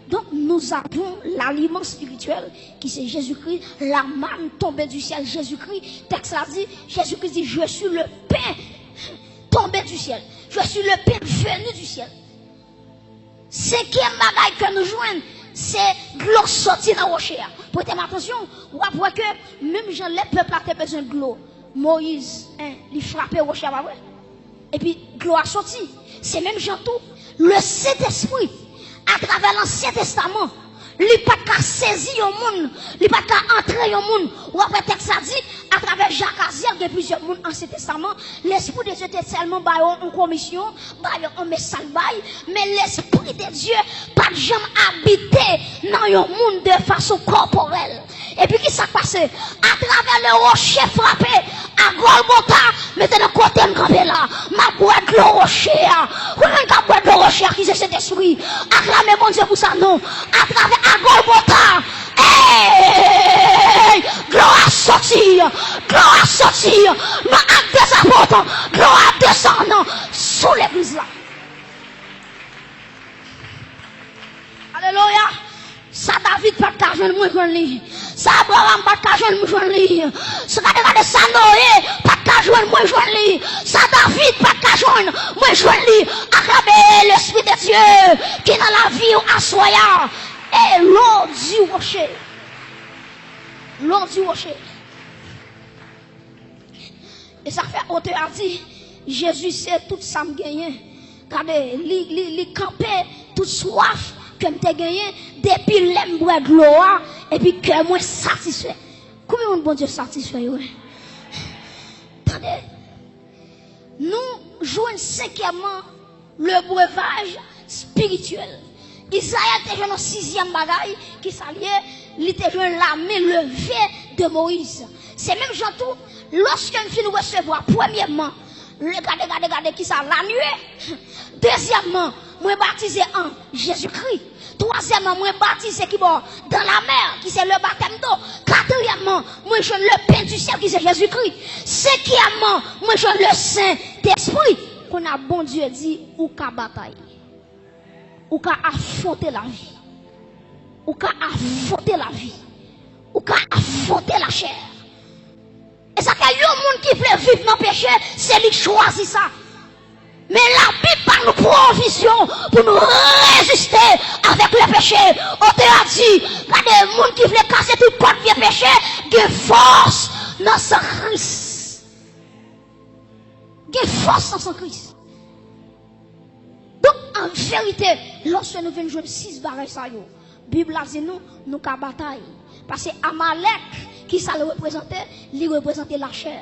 Donc nous avons l'aliment spirituel qui c'est Jésus-Christ, la manne tombée du ciel. Jésus-Christ, texte a dit, Jésus-Christ dit, je suis le pain tombé du ciel. Je suis le pain venu du ciel. Cinquième bagaille que nous jouons, c'est l'eau sortie dans le rocher. Prêtez attention, vous voyez que même Jean, les peuples ont besoin de l'eau. Moïse, il frappait le rocher, et puis l'eau a sorti. C'est même Jean tout. Le Saint-Esprit, à travers l'Ancien Testament, il n'y a pas qu'à saisir au monde, il n'y a pas qu'à entrer au monde. Ou après, texte a dit, à travers Jacques Aziel, il y a plusieurs mondes dans l'Ancien Testament, l'Esprit de Dieu était tellement en commission, en message, mais l'Esprit de Dieu, pas de jamais habité dans le monde de façon corporelle. Et puis, qui s'est passé? À travers le rocher frappé, à Golgotha, maintenant, côté de campé là, ma boîte le rocher, comment boîte le rocher, qui c'est cet esprit? Acclamez mon Dieu pour ça, non? À travers, à Golgotha, gloire à sortir, dans acte des apôtres, gloire à descendre sous l'église là. Alléluia. Ça David pas de joindre moi joindre lui. Ça Abraham pas de joindre moi joindre lui. Ça regarde ça Noé pas de joindre moi joindre lui. Ça David pas de joindre moi joindre lui. Acclamez l'Esprit de Dieu qui est dans la vie assoya et l'eau du rocher. L'eau du rocher. Et ça fait auteur a dit Jésus sait tout ça me gagner. Regardez, li camper toute soif que m'te gagné depuis l'aime boire de l'eau et puis que moi satisfait. Combien de bon Dieu satisfait ouais. Attendez. Nous jouons cinquièmement le breuvage spirituel. Israël était joué dans 6e bagaille qui s'alliait, il était joué l'armée levée de Moïse. C'est même Jean tout, lorsque nous recevoir, premièrement, regardez qui ça, la nuée. Deuxièmement, moi baptisé en Jésus-Christ. Troisièmement, moi baptisé qui va dans la mer, qui c'est le baptême d'eau. Quatrièmement, moi je le pain du ciel qui c'est Jésus-Christ. Cinquièmement, moi je le Saint-Esprit. Qu'on a bon Dieu dit, ou qu'à bataille. Ou qu'à affronter la vie. Ou qu'à affronter la vie. Ou qu'à affronter la chair. Et ça, qu'il y a un monde qui veut vivre dans le péché, c'est lui qui choisit ça. Mais la Bible parle nous provision pour nous résister avec le péché. On te a dit, quand des gens qui veulent casser tout porte vieux péché, de force dans son Christ. De force dans son Christ. Donc, en vérité, lorsque nous venons jouer 6 barres, la Bible a dit nous avons bataille. Parce que Amalek, qui ça le représentait, il représentait la chair.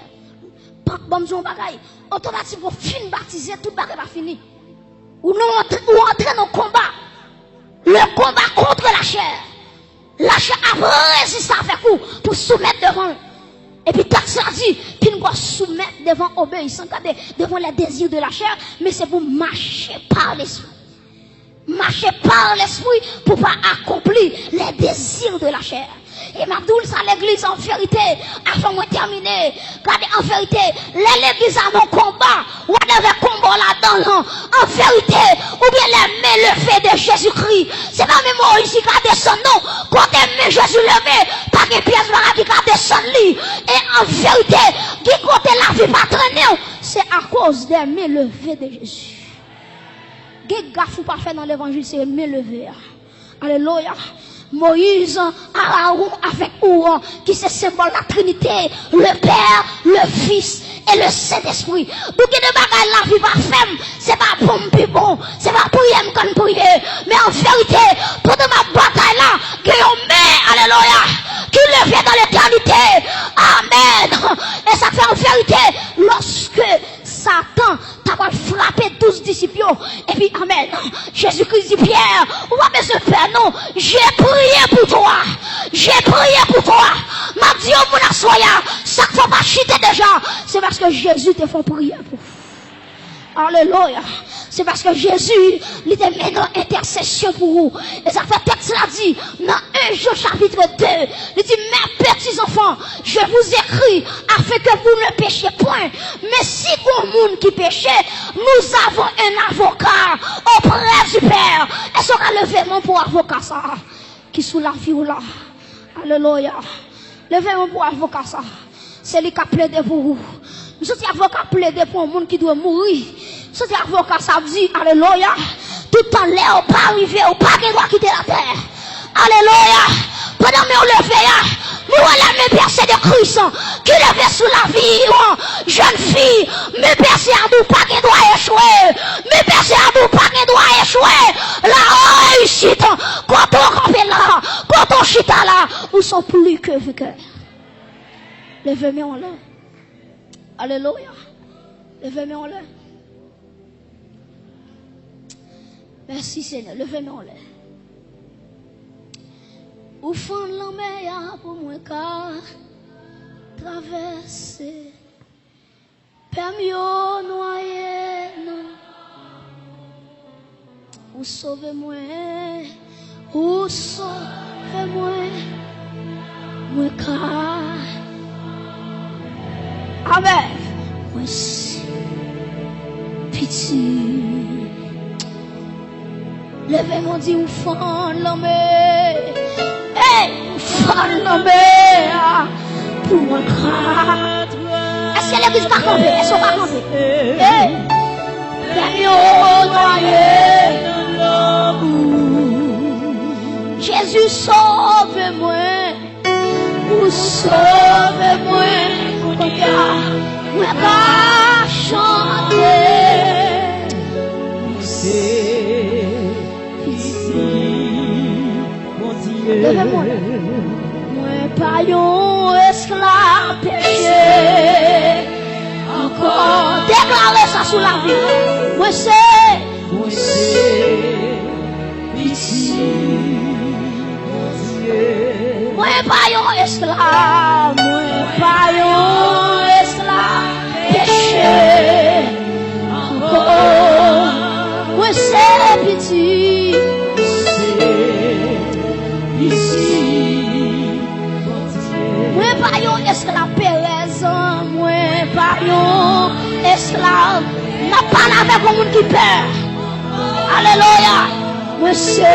Bon, Dieu, bagaille. Automatiquement, fin baptisé, tout bagaille va finir. Ou nous entrer dans le combat. Le combat contre la chair. La chair a résisté avec vous pour soumettre devant. Et puis, texte a dit, puis nous soumettre devant obéissant, devant les désirs de la chair, mais c'est pour marcher par l'esprit. Marcher par l'esprit pour pas accomplir les désirs de la chair. Et ma doule, ça l'église en vérité, avant de terminer, regardez en vérité, l'église a mon combat, ou whatever combat là-dedans, en vérité, ou bien les mains levées de Jésus-Christ, c'est pas même Moïse qui a descendu, non, quand les mains Jésus levées, pas que pièce qui a descendu, et en vérité, qui côté la vie pas traîner, c'est à cause des mains levées de Jésus. Qu'est-ce que pas faire dans l'évangile, c'est les mains levées. Alléluia. Moïse, Aaron avec Ouan, qui c'est symbole de la Trinité, le Père, le Fils et le Saint-Esprit. Donc, il y a des bagages la vie pas femme, c'est pas bon, plus bon, c'est pas prier comme prier. Mais en vérité, pour ma bataille là, qu'il y a une main, alléluia, qui le vient dans l'éternité. Amen. Et ça fait en vérité, lorsque Satan t'a frappé 12 disciples, et puis, amen, Jésus-Christ dit, Pierre, ou pas besoin de faire, non, j'ai prié pour toi, m'a dit, oh mon assoya, ça ne faut pas chiter déjà, c'est parce que Jésus te fait prier pour vous. Alléluia. C'est parce que Jésus, il était mis dans intercession pour vous. Et ça fait texte l'a dit, dans 1 Jean chapitre 2, il dit, mes petits enfants, je vous écris afin que vous ne péchiez point. Mais si vous monde qui péchez, nous avons un avocat auprès du Père. Et ce sera levement pour avocat ça, qui sous la vie ou là. Alléluia. Levement pour avocat ça. C'est lui qui a plaidé pour vous. Nous sommes avocats plaidés pour un monde qui doit mourir. Nous sommes avocats, ça veut dire, alléluia, tout en l'air, pas arriver, ou pas qu'il doit quitter la terre. Alléluia. Pendant que nous levons, nous allons me percer de Christ, qui levait sous la vie, jeune fille, me percer à nous, pas qu'il doit échouer. Me percer à nous, pas qu'il doit échouer. La réussite, quand on campait là, quand on chita là, nous sommes plus que vainqueurs. Levez-moi en l'air. Alléluia. Levez-moi en l'air. Merci Seigneur. Levez-moi en l'air. Au fond de la mer, pour moi, car traverser. Permis au noyer, non. Ou sauvez-moi. Ou sauvez-moi. Moi, car. Amen. Voici pitié. Levez-moi dit ou fond l'homme. Hey, fond l'homme. Pour moi est-ce que l'église va camper? Est-ce qu'on va camper? Hey, Jésus sauve-moi. Ou sauve-moi. Moi pas chanter. C'est ici, mon Dieu. Levez-moi. Moi pas yon esclave péché. Encore déclarez ça sous la vie. Moi c'est ici. pas un esclave, moi pas un esclave, péché. Encore, moi c'est petit, moi pas un esclave, Pérez, moi pas un esclave, n'a pas la même comme qui perd. Alléluia, moi c'est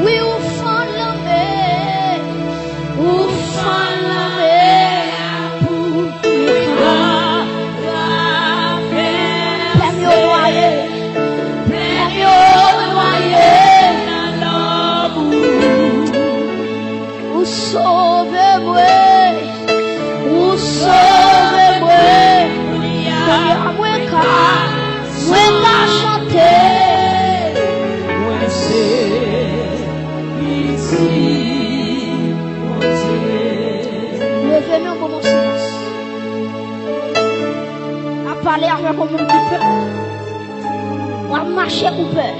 oui, ou fan la mer, ou fan la mer, pour ou sauvez-moi, ou sauvez-moi, moi qu'à chanter. Levez-nous pour mon silence. À parler avec un monde qui peur. On va marcher pour peur.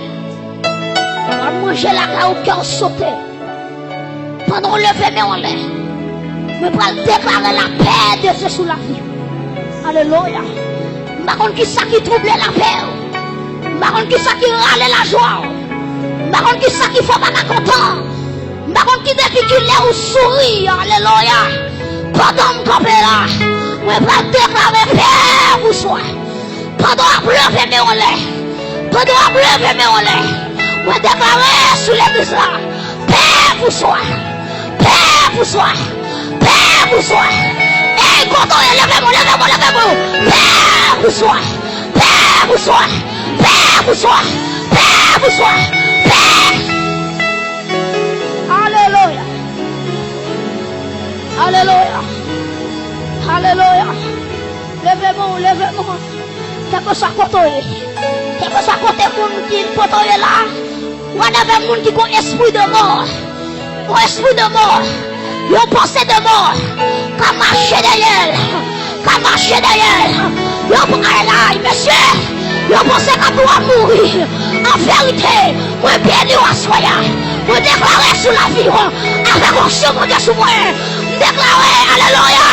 On va manger la caille au cœur sauté. Pendant lever en l'air. Mais pour déclarer la paix de Dieu sous la vie. Alléluia. Par contre, qui ça qui trouble la paix? Par contre, qui ça qui râle la joie? Par contre, qui ça qui faut pas content? Par contre, qui déficule ou sourit? Alléluia. Pendant que je là, je vais déclarer paix pour soi. Pendant que je lever en l'air. Pendant que je lever en l'air. Je vais déclarer sous l'église là. Paix pour soi. Paix pour soi. Paix pour soi. Et quand on est levez-moi. Paix pour soi. Paix pour soi. Paix pour soi. Paix pour soi. Paix. Alléluia. Alléluia. Alléluia. Levez-moi. Quel que soit côté. Quel que soit côté monde qui côté là. On a des monde qui ont esprit de mort. Un esprit de mort. Ils ont pensé de mort. Qu'à marcher derrière. Ils ont pensé là, monsieur. Ils ont pensé qu'à pouvoir mourir. En vérité, moi béni à soya. Moi déclarer sur la vie. Avec un chemin de sous moi. Déclarer, alléluia.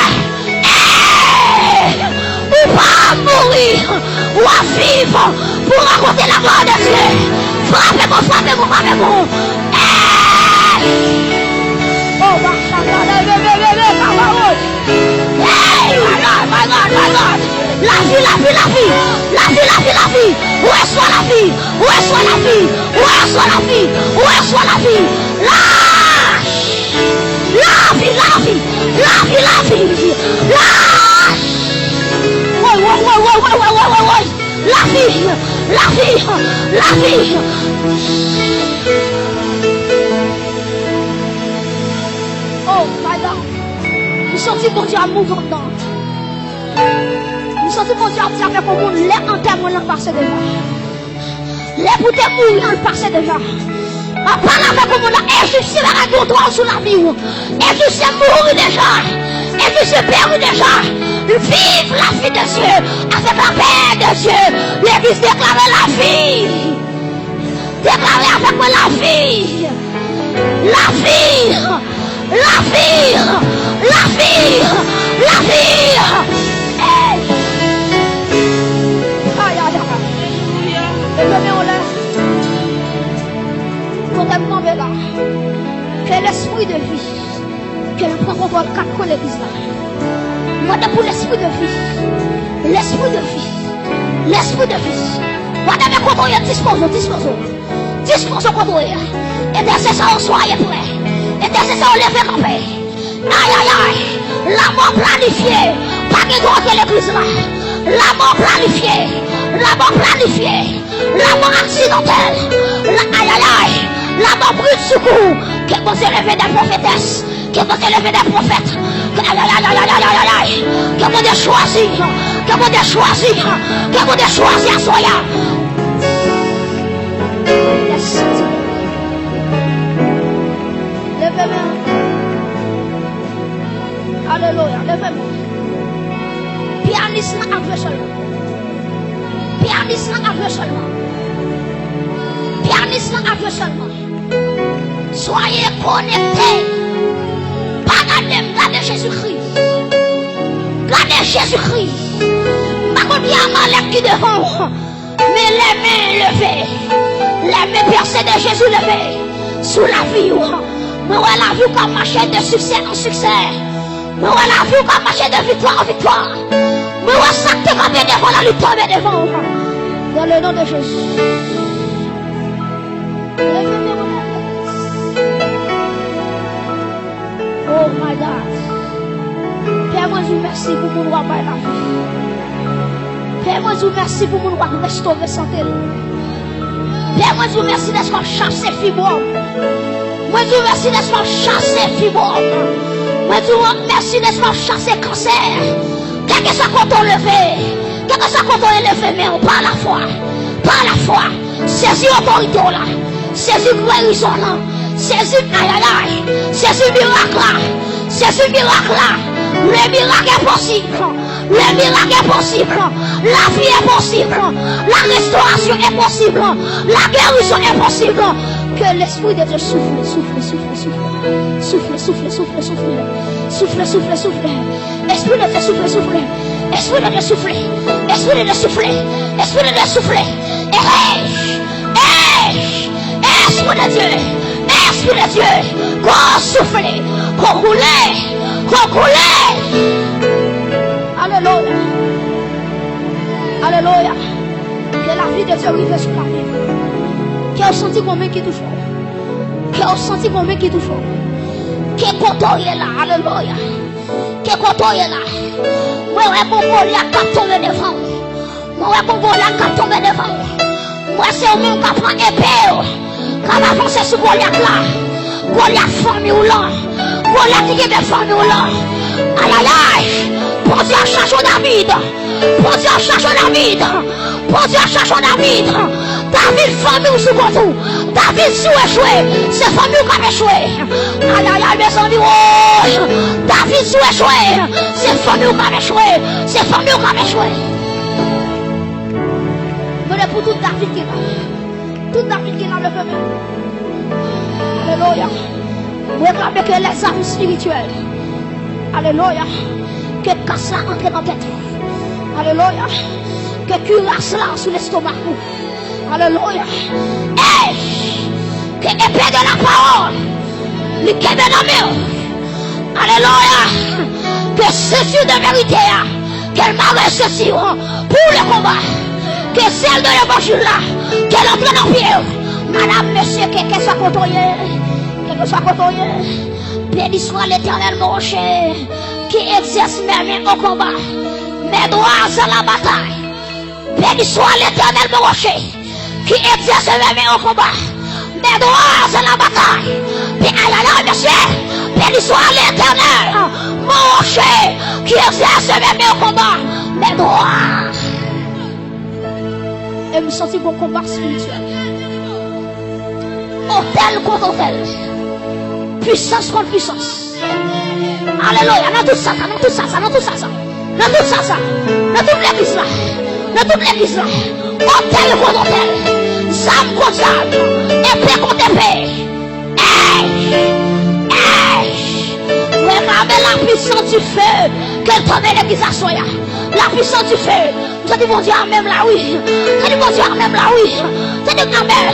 Ou pas mourir. Ou à vivre. Pour raconter la gloire de Dieu. Frappez-moi. Oh, my God. La vie. Où est soit la vie? La vie. Oh my God. Nous sentis mon Dieu à mourir dedans. Nous sentis mon Dieu à dire avec le monde, les enterrements l'ont passé déjà. Les bouteilles mourir l'ont passé déjà. À parler avec le monde, injustice va rendre droit sur la vie. Injustice mourir déjà. Injustice perdre déjà. Vive la vie de Dieu avec la paix de Dieu. L'église déclare la vie. Déclarez avec moi la vie. La vie. Hey. Aïe. Que l'esprit de vie, que le prend contrôle 4 l'église là. Moi pour l'esprit de vie. Moi devais contrôler, disposons contrôler. Et intercesseur, soyez prêts. Intercesseur, levez campé. Aïe. La mort planifiée. Pas de droit que l'église là. La mort planifiée. La mort accidentelle. Aïe. La mort brûle de secours. Que vous élevez des prophétesses. Que vous élevez des prophètes. Aïe. Que vous avez choisi. À soya. Levez-moi. Alléluia. Levez-moi. Pianiste avec seulement. Pianiste à Dieu seulement. Pianiste à Dieu seulement. Soyez connectés. Pas gardez Jésus-Christ. Gardez Jésus-Christ. Pas qu'on y a malin qui devant. Mais les mains levées. Les mains percées de Jésus levées. Sous la vie. Nous avons la vie comme marcher de succès en succès. Nous avons la vie comme marcher de victoire en victoire. Nous avons sacré comme devant la lutte tomber devant. Dans le nom de Jésus. Oh my God. Père, moi je vous remercie pour mon roi par la vie. Père, moi je vous remercie pour mon roi pour restaurer santé. Père, moi je vous remercie d'être chassé fibrome. Moi je vous remercie d'être chassé fibrome. Moi je vous remercie d'être chassé cancer. Quel que soit quand on levé, quel que soit quand on est levé, mais on par la foi. Par la foi. Saisis l'autorité là. Saisis guérison là. Saisis aïe aïe aïe. Saisis miracle là. Saisis miracle là. Le miracle est possible. Le miracle est possible. La vie est possible. La restauration est possible. La guérison est possible. Que l'Esprit de Dieu souffle, souffle, souffle, souffle. Souffle, souffle, souffle, souffle. Souffle, souffle, souffle. Esprit de Dieu souffle, souffle. Esprit de Dieu souffle. Esprit de Dieu souffle. Esprit de Dieu souffle. Esprit de Dieu. Esprit de Dieu. Qu'on souffle. Qu'on roule. Qu'on roule. Alléluia. Alléluia. Que la vie de Dieu arrive sur la vie. Qui a senti combien qui touche. Qui a senti combien qui touche. Qui est content est là. Alléluia. Qui est content est là. Moi, je vais tomber devant. Moi, je vais tomber devant. Moi, c'est au même qui prend épée. Quand on avance sur Goliath là. Goliath famille ou là. Goliath qui est de famille ou là. Aïe aïe aïe. Pour Dieu cherche David. Pour Dieu cherche David. Pour Dieu cherche David. David famille ou sous tout. David sous échoué. C'est famille qui a échoué. Aïe aïe aïe mes amis. David sous échoué. C'est famille qui a échoué. C'est famille qui a échoué. Mais pour tout David qui est là. Tout David qui est là le feu. Alléluia. Réclamez que les âmes spirituelles. Alléluia. Que casse là entre dans tête. Alléluia. Que cuirasse là sous l'estomac. Alléluia. Et que épée de la parole. Le quai de la mer. Alléluia. Que ceci de vérité. Qu'elle m'a ressuscité pour le combat. Que celle de l'évangile là. Qu'elle entre dans pied. Madame, monsieur, quel que soit côtoyé. Quel que soit côtoyé. Béni soit l'Éternel, mon rocher, qui exerce mes mains au combat, mes doigts à la bataille. Béni soit l'Éternel, mon rocher, qui exerce mes mains au combat, mes doigts à la bataille. Monsieur, béni soit l'Éternel, mon rocher, qui exerce mes mains au combat, mes doigts. Et me sentir mon combat spirituel. Hôtel contre hôtel. Puissance contre puissance. Alléluia. Dans tout ça, dans tout ça, dans tout ça, dans tout ça, dans toute l'église là, dans toute l'église là, hôtel contre hôtel, zame contre zame, épée contre épée. Regardez la puissance du feu, qu'elle tombe l'église à soya. La puissance du feu. Je dis mon Dieu, même là, oui. Je dis mon Dieu, même là, oui. Je dis amen.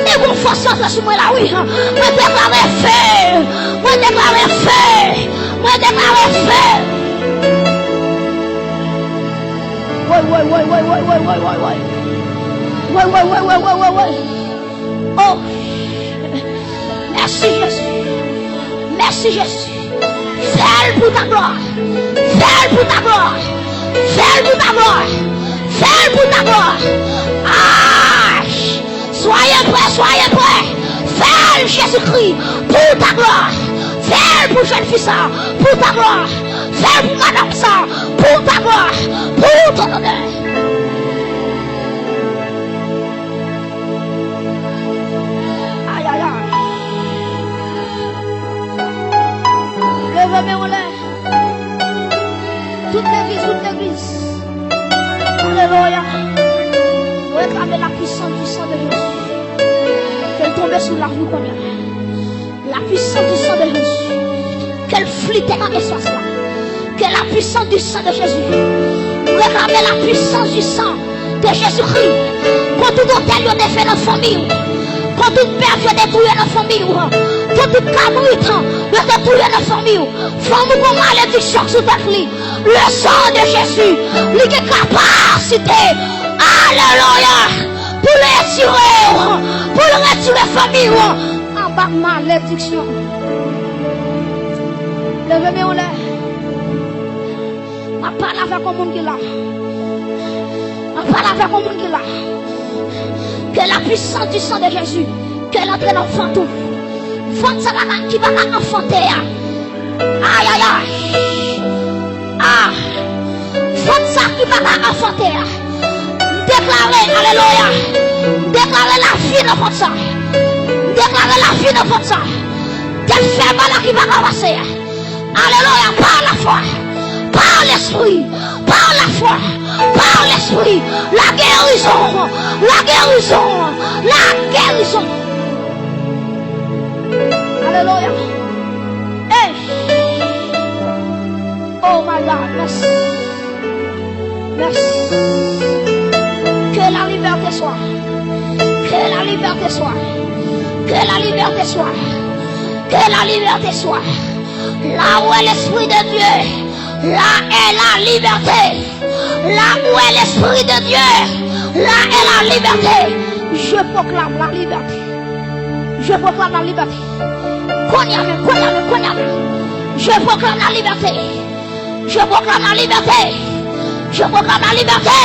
Et vous forcez sur moi là, oui. Moi déclare feu. Moi déclare feu. Moi déclare feu. Ouais. Oh. Merci Jésus. Merci Jésus. Fais pour ta gloire. Fais pour ta gloire. Fais pour ta gloire. Fais pour ta gloire. Ah, soyez prêts. Fais Jésus-Christ pour ta gloire. Fais pour jeune fils ça, pour ta gloire. Fais pour madame ça, pour ta gloire. Pour ton honneur. Aïe, aïe, aïe. Levez-moi en l'air. Toute l'église. Alléluia. proclamer la puissance du sang de Jésus. Qu'elle tombe sur la vie comme elle. La puissance du sang de Jésus. Qu'elle flûte dans l'espace là. Que la puissance du sang de Jésus. Réclamer la puissance du sang de Jésus-Christ. Quand tout hôtel est fait dans la famille. Quand toute père est détruit dans la famille. Quand toute camouille est détruit dans la famille. Femme ou malédiction sous ta clé. Le sang de Jésus. Il est capacité. Alléluia. Pour le retirer. Pour le retirer la famille. En bas malédiction. Levez-moi en l'air. Je parle avec le monde qui est là. Je parle avec le monde qui est là. Que la puissance du sang de Jésus, qu'elle entre dans le fantôme. Fantôme qui va enfanter. Aïe aïe aïe. Ah. Fantôme qui va enfanter. Déclarer, alléluia. Déclarer la vie de fantôme. Déclarer la vie de fantôme. Quel faible qui va avancer. Alléluia, par la foi. Par l'esprit, par la foi, par l'esprit, la guérison, la guérison, la guérison. Alléluia. Hey. Oh my God, merci. Merci. Que la liberté soit. Que la liberté soit. Que la liberté soit. Que la liberté soit. Là où est l'esprit de Dieu. Là est la liberté. Là où est l'esprit de Dieu. Là est la liberté. Je proclame la liberté. Je proclame la liberté. Je proclame la liberté. Je proclame la liberté. Je proclame la liberté.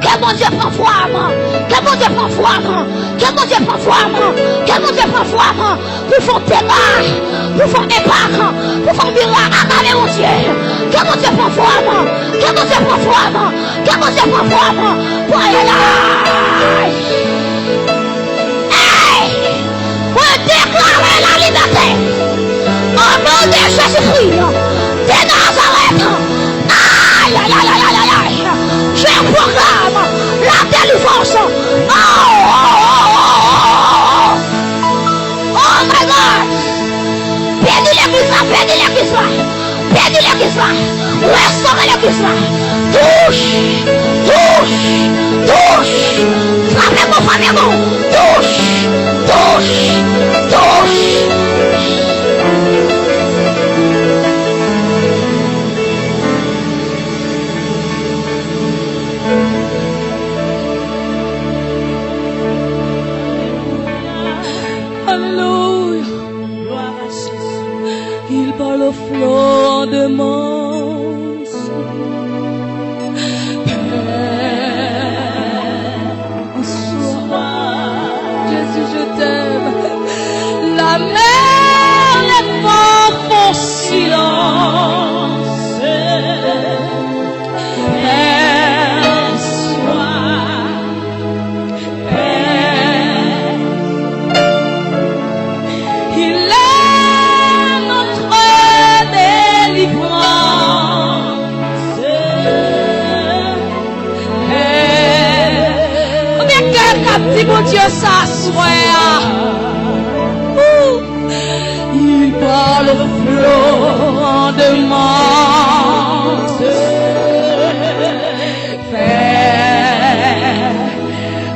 Que mon Dieu prend forme. Que mon Dieu prend forme. Que mon Dieu prend forme. Que mon Dieu prend forme. Pour faire débat. Pour faire impact. Pour faire miracle. Avec mon Dieu. Que mon Dieu prend forme. Que mon Dieu prend forme. Que mon Dieu prend forme. Pour aller là. Hey! Pour déclarer la liberté. Au nom de Jésus-Christ. De Nazareth. Aïe, aïe, aïe, aïe, aïe, aïe. Je proclame la délivrance. Oh my God. Bénis l'église là, bénis l'église là. Bénis l'église là. Restaure l'église là. Touche, touche, touche. Frappez-moi, frappez-moi. Touche, touche, touche. Le flot de mon sang, Père, en soi, Jésus, je t'aime. La mer répond mon silence. Père, sois, Père, il est si mon Dieu s'assoit, il parle au flot de mon Père.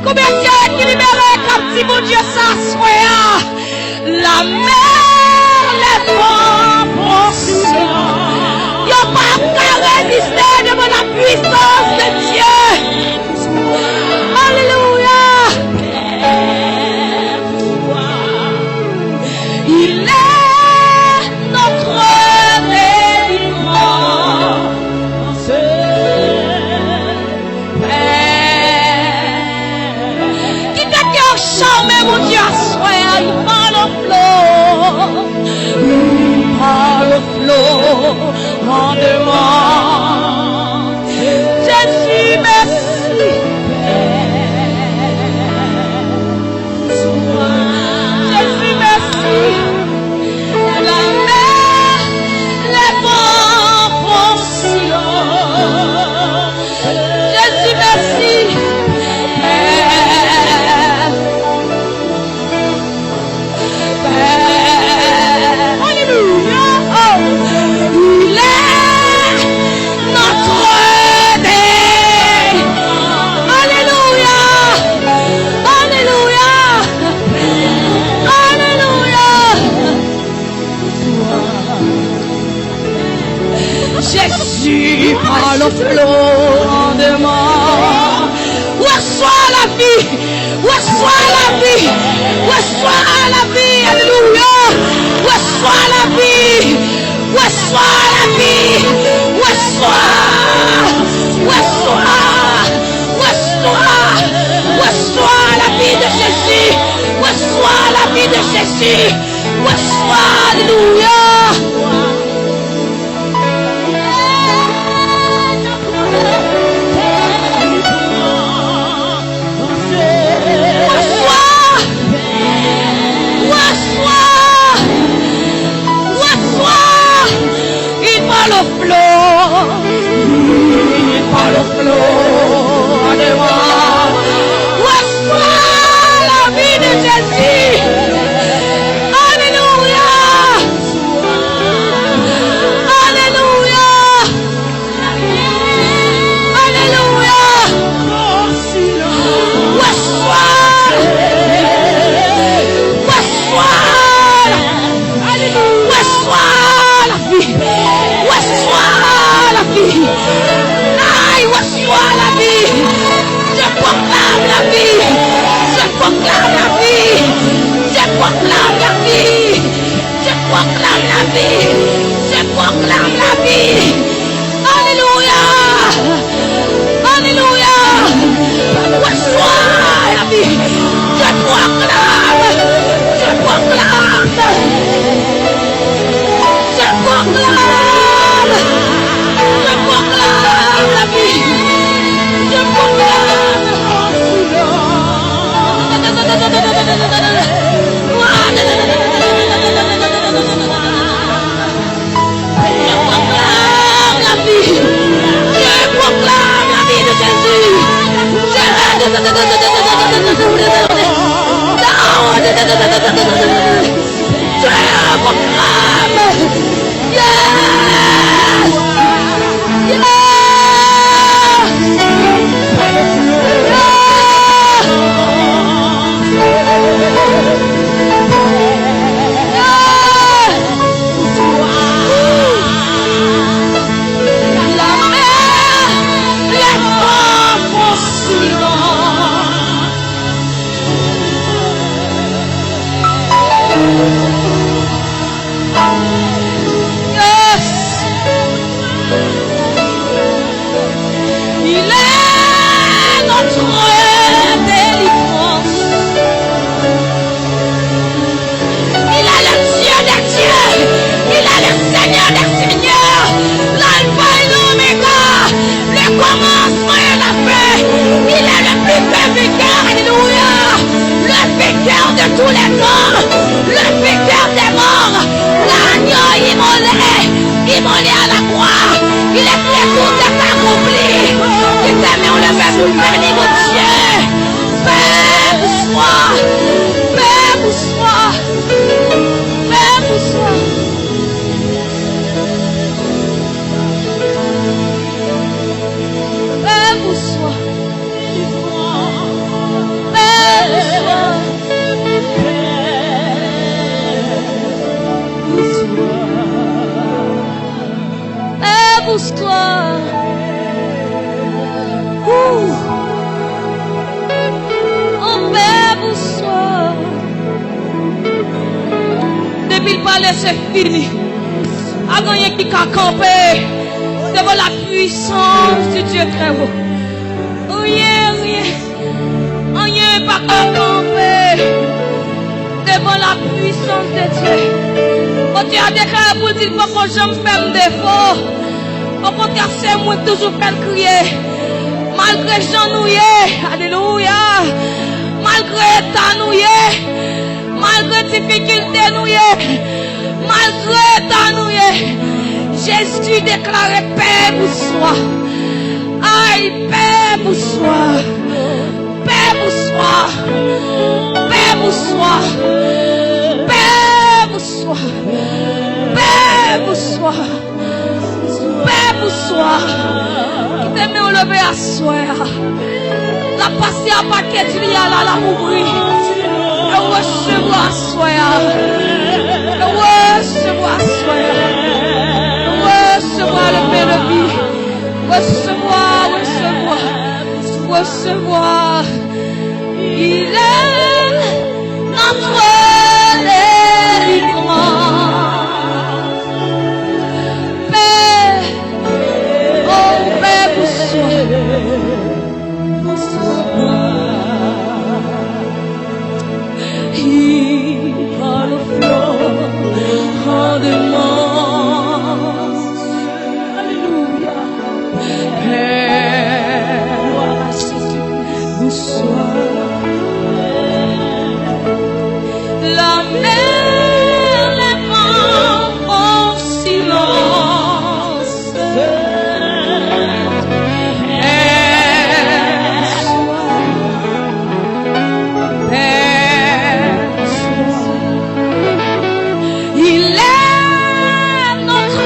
Combien de cœurs qui libèrent comme si mon Dieu s'assoit, la mer les prend pour silence. Y'a pas qu'à résister devant la puissance de Dieu. Alléluia. Il est notre délivrance. Père, qui t'a cœur charmé, mon Dieu, à soi, il parle au flot. Il parle au flot en demande. Jésus, merci. Jésus, merci. La mer, les vents font silence. Jésus, merci. Jésus par le flot de mort. Reçois la vie, reçois la vie, reçois la vie, alléluia. Reçois la vie, reçois la vie, reçois, reçois la vie de Jésus, reçois la vie de Jésus, reçois, alléluia. Par le flot de moi, reçois la vie de Jésus. Alléluia. Alléluia. Alléluia. Reçois. Reçois la vie. Reçois la vie. Reçois la vie. Je proclame la vie. Je proclame la vie. Je proclame la vie. Je proclame la vie. Je proclame la vie. Alléluia. Alléluia. Reçois la vie. Je proclame. Je proclame. Je proclame. Je proclame la vie. Je proclame. la vie. Je proclame la vie de Jésus. Je proclame. Yes. Tous les morts, le vainqueur des morts, l'agneau immolé à la croix, il est fait tout est accompli. Si t'aimes, on le fait pour le bénir, mon Dieu. Père, bonsoir, Père, bonsoir, Père, bonsoir. Père, bonsoir, Père, bonsoir. Pousse-toi. Oh Père, pousse-toi. Depuis le palais, c'est fini. Avant rien qui a campé devant la puissance du Dieu très haut. Rien, rien pas qu'à camper devant la puissance de Dieu. Quand tu as déclaré pour dire que je me fais défaut. Au contraire, c'est moi toujours faire crier. Malgré Jean nouillé, alléluia. Malgré ta nouillé, malgré difficulté nouillé, malgré ta nouillé, Jésus déclarait paix pour soi. Aïe, paix pour soi. Paix pour soi. Paix pour soi. Paix pour soi. Paix pour soi. Paix pour soi. Qui t'aime au lever à soi. La passer à paquet du lit à la ouvrir. Et recevoir à soi. Et recevoir à soi. Recevoir le Père. recevoir. Il est notre délivrance. Paix, oh paix pour soi. Il a le flot de Alléluia. Paix, pour soi. La mer, les vents en silence. Il est notre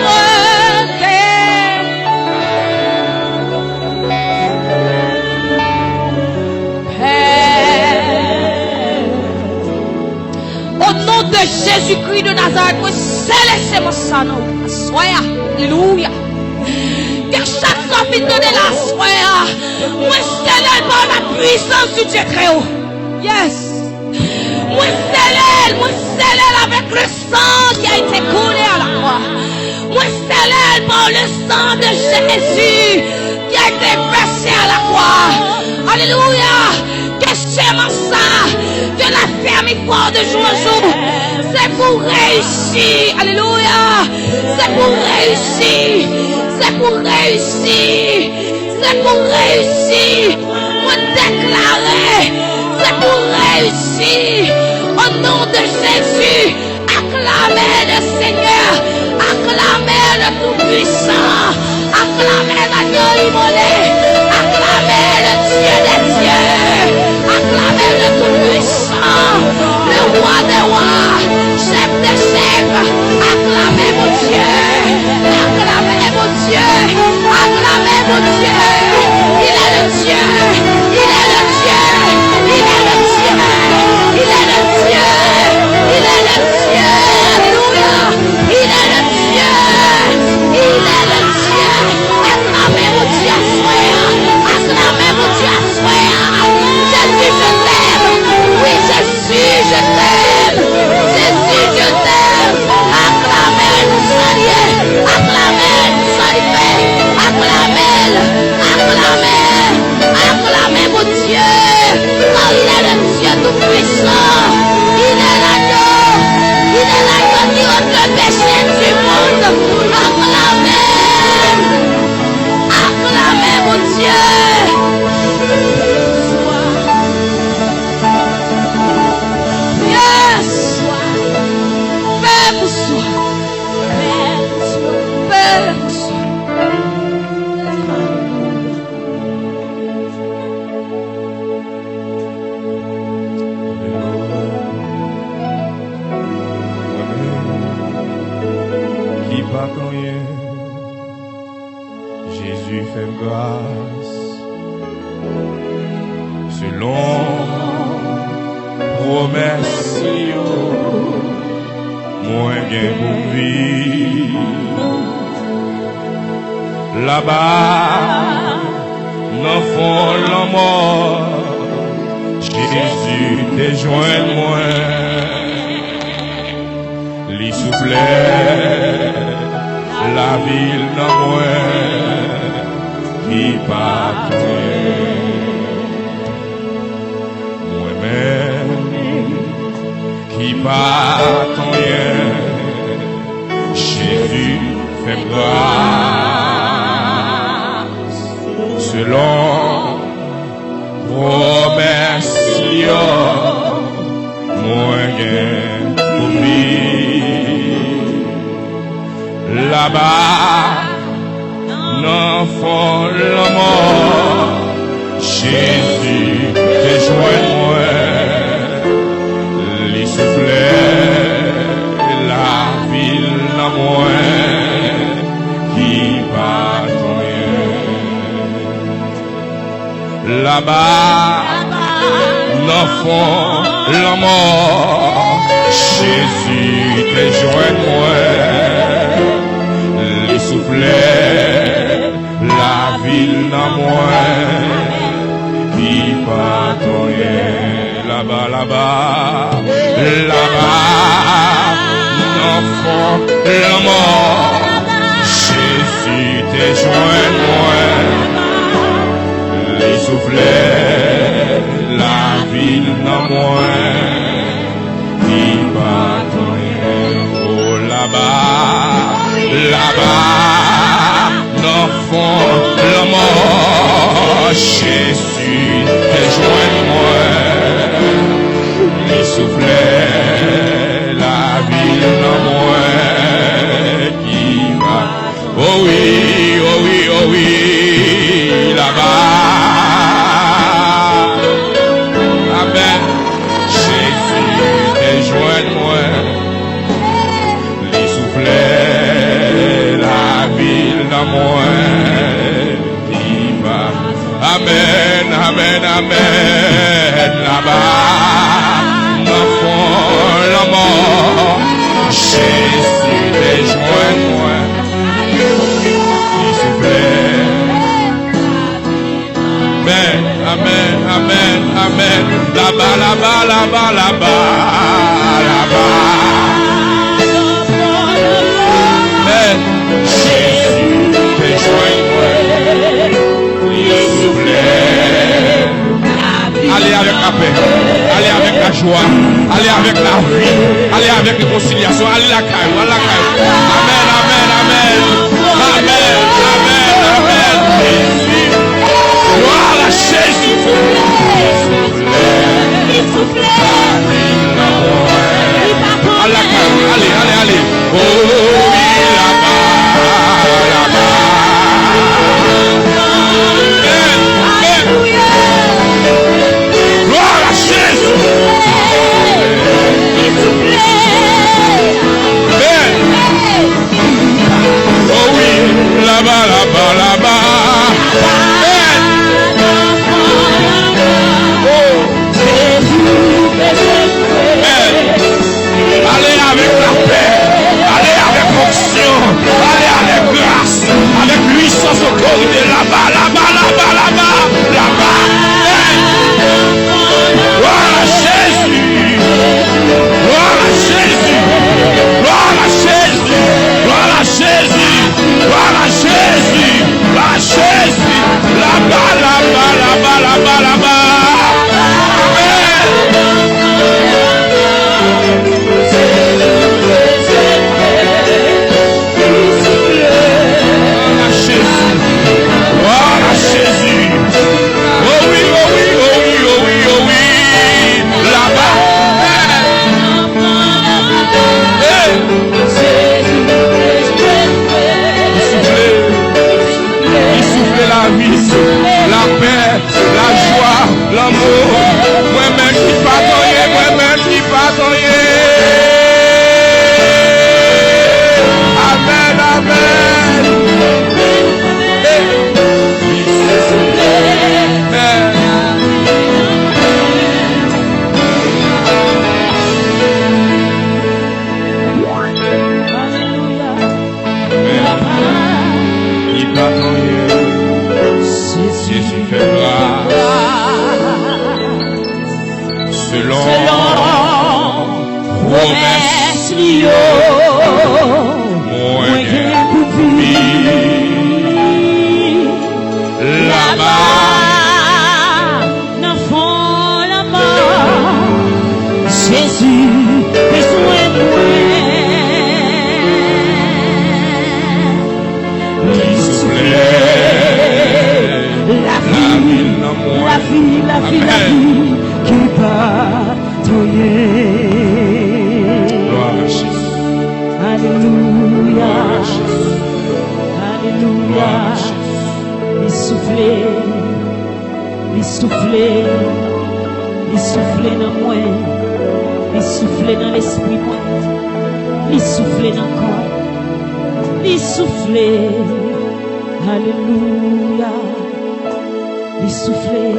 Au nom de Jésus-Christ de Nazareth, moi céleste mon sang, soya, alléluia. Que chaque famille donne la soya, moi céleste par la puissance du Dieu très haut. Yes. Moi céleste avec le sang qui a été coulé à la croix. Moi céleste par le sang de Jésus qui a été versé à la croix. Alléluia. Que c'est mon sang, que la ferme est fort de jour en jour. C'est pour réussir. Alléluia. C'est pour réussir. C'est pour réussir. C'est pour réussir. Moi déclarer. C'est pour réussir. Au nom de Jésus, acclamez le Seigneur. Acclamez le Tout-Puissant. Acclamez l'agneau immolé. Acclamez le Dieu des dieux. Acclamez le Tout-Puissant. Le roi des rois. Chef des chefs. Acclamez mon Dieu. Acclamez mon Dieu. Acclamez mon Dieu. Il est le Dieu. Il est le Dieu. Il est le Dieu. Il est le Dieu. Il est le Dieu. Alléluia. Il est le Dieu. Il est le Dieu. Acclamez mon Dieu. Acclamez mon Dieu. Jésus, je t'aime. Oui, Jésus, je t'aime. Jésus, je t'aime. Acclamez le Seigneur. Acclamez le Seigneur. Acclamez. Acclamez mon Dieu. Car il est le Dieu tout-puissant. Il est l'agneau. Il est l'agneau qui ôte le péché du monde. Acclamez mon Dieu. Yes. Paix pour soi. Paix pour soi. Qui pas rien, Jésus fait grâce. Selon promesse, moi bien pour vivre. Là-bas, dans fond la mort, Jésus te joint moi. Li soufflait la ville dans moi qui partait. Moi-même qui partait. Jésus fait grâce selon promesse. Moyen pour vivre là-bas, non fond la mort. Jésus te joint moi, les soufflets, la ville en moi qui partait. Là-bas, non fond la mort, Jésus te joint moi, les soufflets, la vie. ville dans moi, qui patrouille là-bas, là-bas, là-bas, l'enfant, la mort, Jésus t'es joint moi, les soufflets, la ville dans moi, qui patrouille, oh là-bas, là-bas, l'enfant, la mort, Jésus t'es joint moi, les soufflets, la ville dans moi, qui va, oh oui, oh oui, oh oui, là-bas, amen, Jésus t'es joint moi, les soufflets, la ville dans moi, qui va, amen, amen, amen, là-bas, l'enfant, la mort, Jésus t'es joint moi, s'il vous plaît. Amen, amen, amen, amen, là-bas, là-bas, là-bas, là-bas, là-bas. Amen, Jésus t'es joint moi, s'il vous plaît. Allez avec la paix, allez avec la joie, allez avec la vie, allez avec la réconciliation, allez la caille, allez la caille. Amen, amen, amen, amen, amen, amen. Jésus, gloire à Jésus. Allez la caille, allez, allez, allez. Oh oui, là-bas, là-bas. Gloire à Jésus. Oh oui, là-bas, là-bas, là-bas. Allez avec la paix, allez avec onction, allez avec grâce, avec puissance au corps de là-bas, là-bas, là-bas, là-bas, là-bas. Gloire à Jésus, gloire à Jésus, gloire à Jésus, gloire à Jésus, gloire à Jésus, gloire à Jésus, là-bas, là-bas, là-bas, là-bas, là-bas. Jésus. Oh oui, oh oui, oh oui, oh oui, oh oui. Là-bas. Hey. Il souffle la vie, la paix, la joie, l'amour. Moi-même qui pardonne, moi-même qui pardonne. Amen, amen. Jésus fait grâce selon promesse moi pour là-bas dans fond la mort, Jésus besoin de moi. La vie qui patrouille. Gloire à Jésus. Alléluia. Alléluia. Il soufflait, il soufflait, il soufflait dans moi, il soufflait dans l'esprit moi, il soufflait dans le corps, il soufflait. Alléluia. Il soufflait,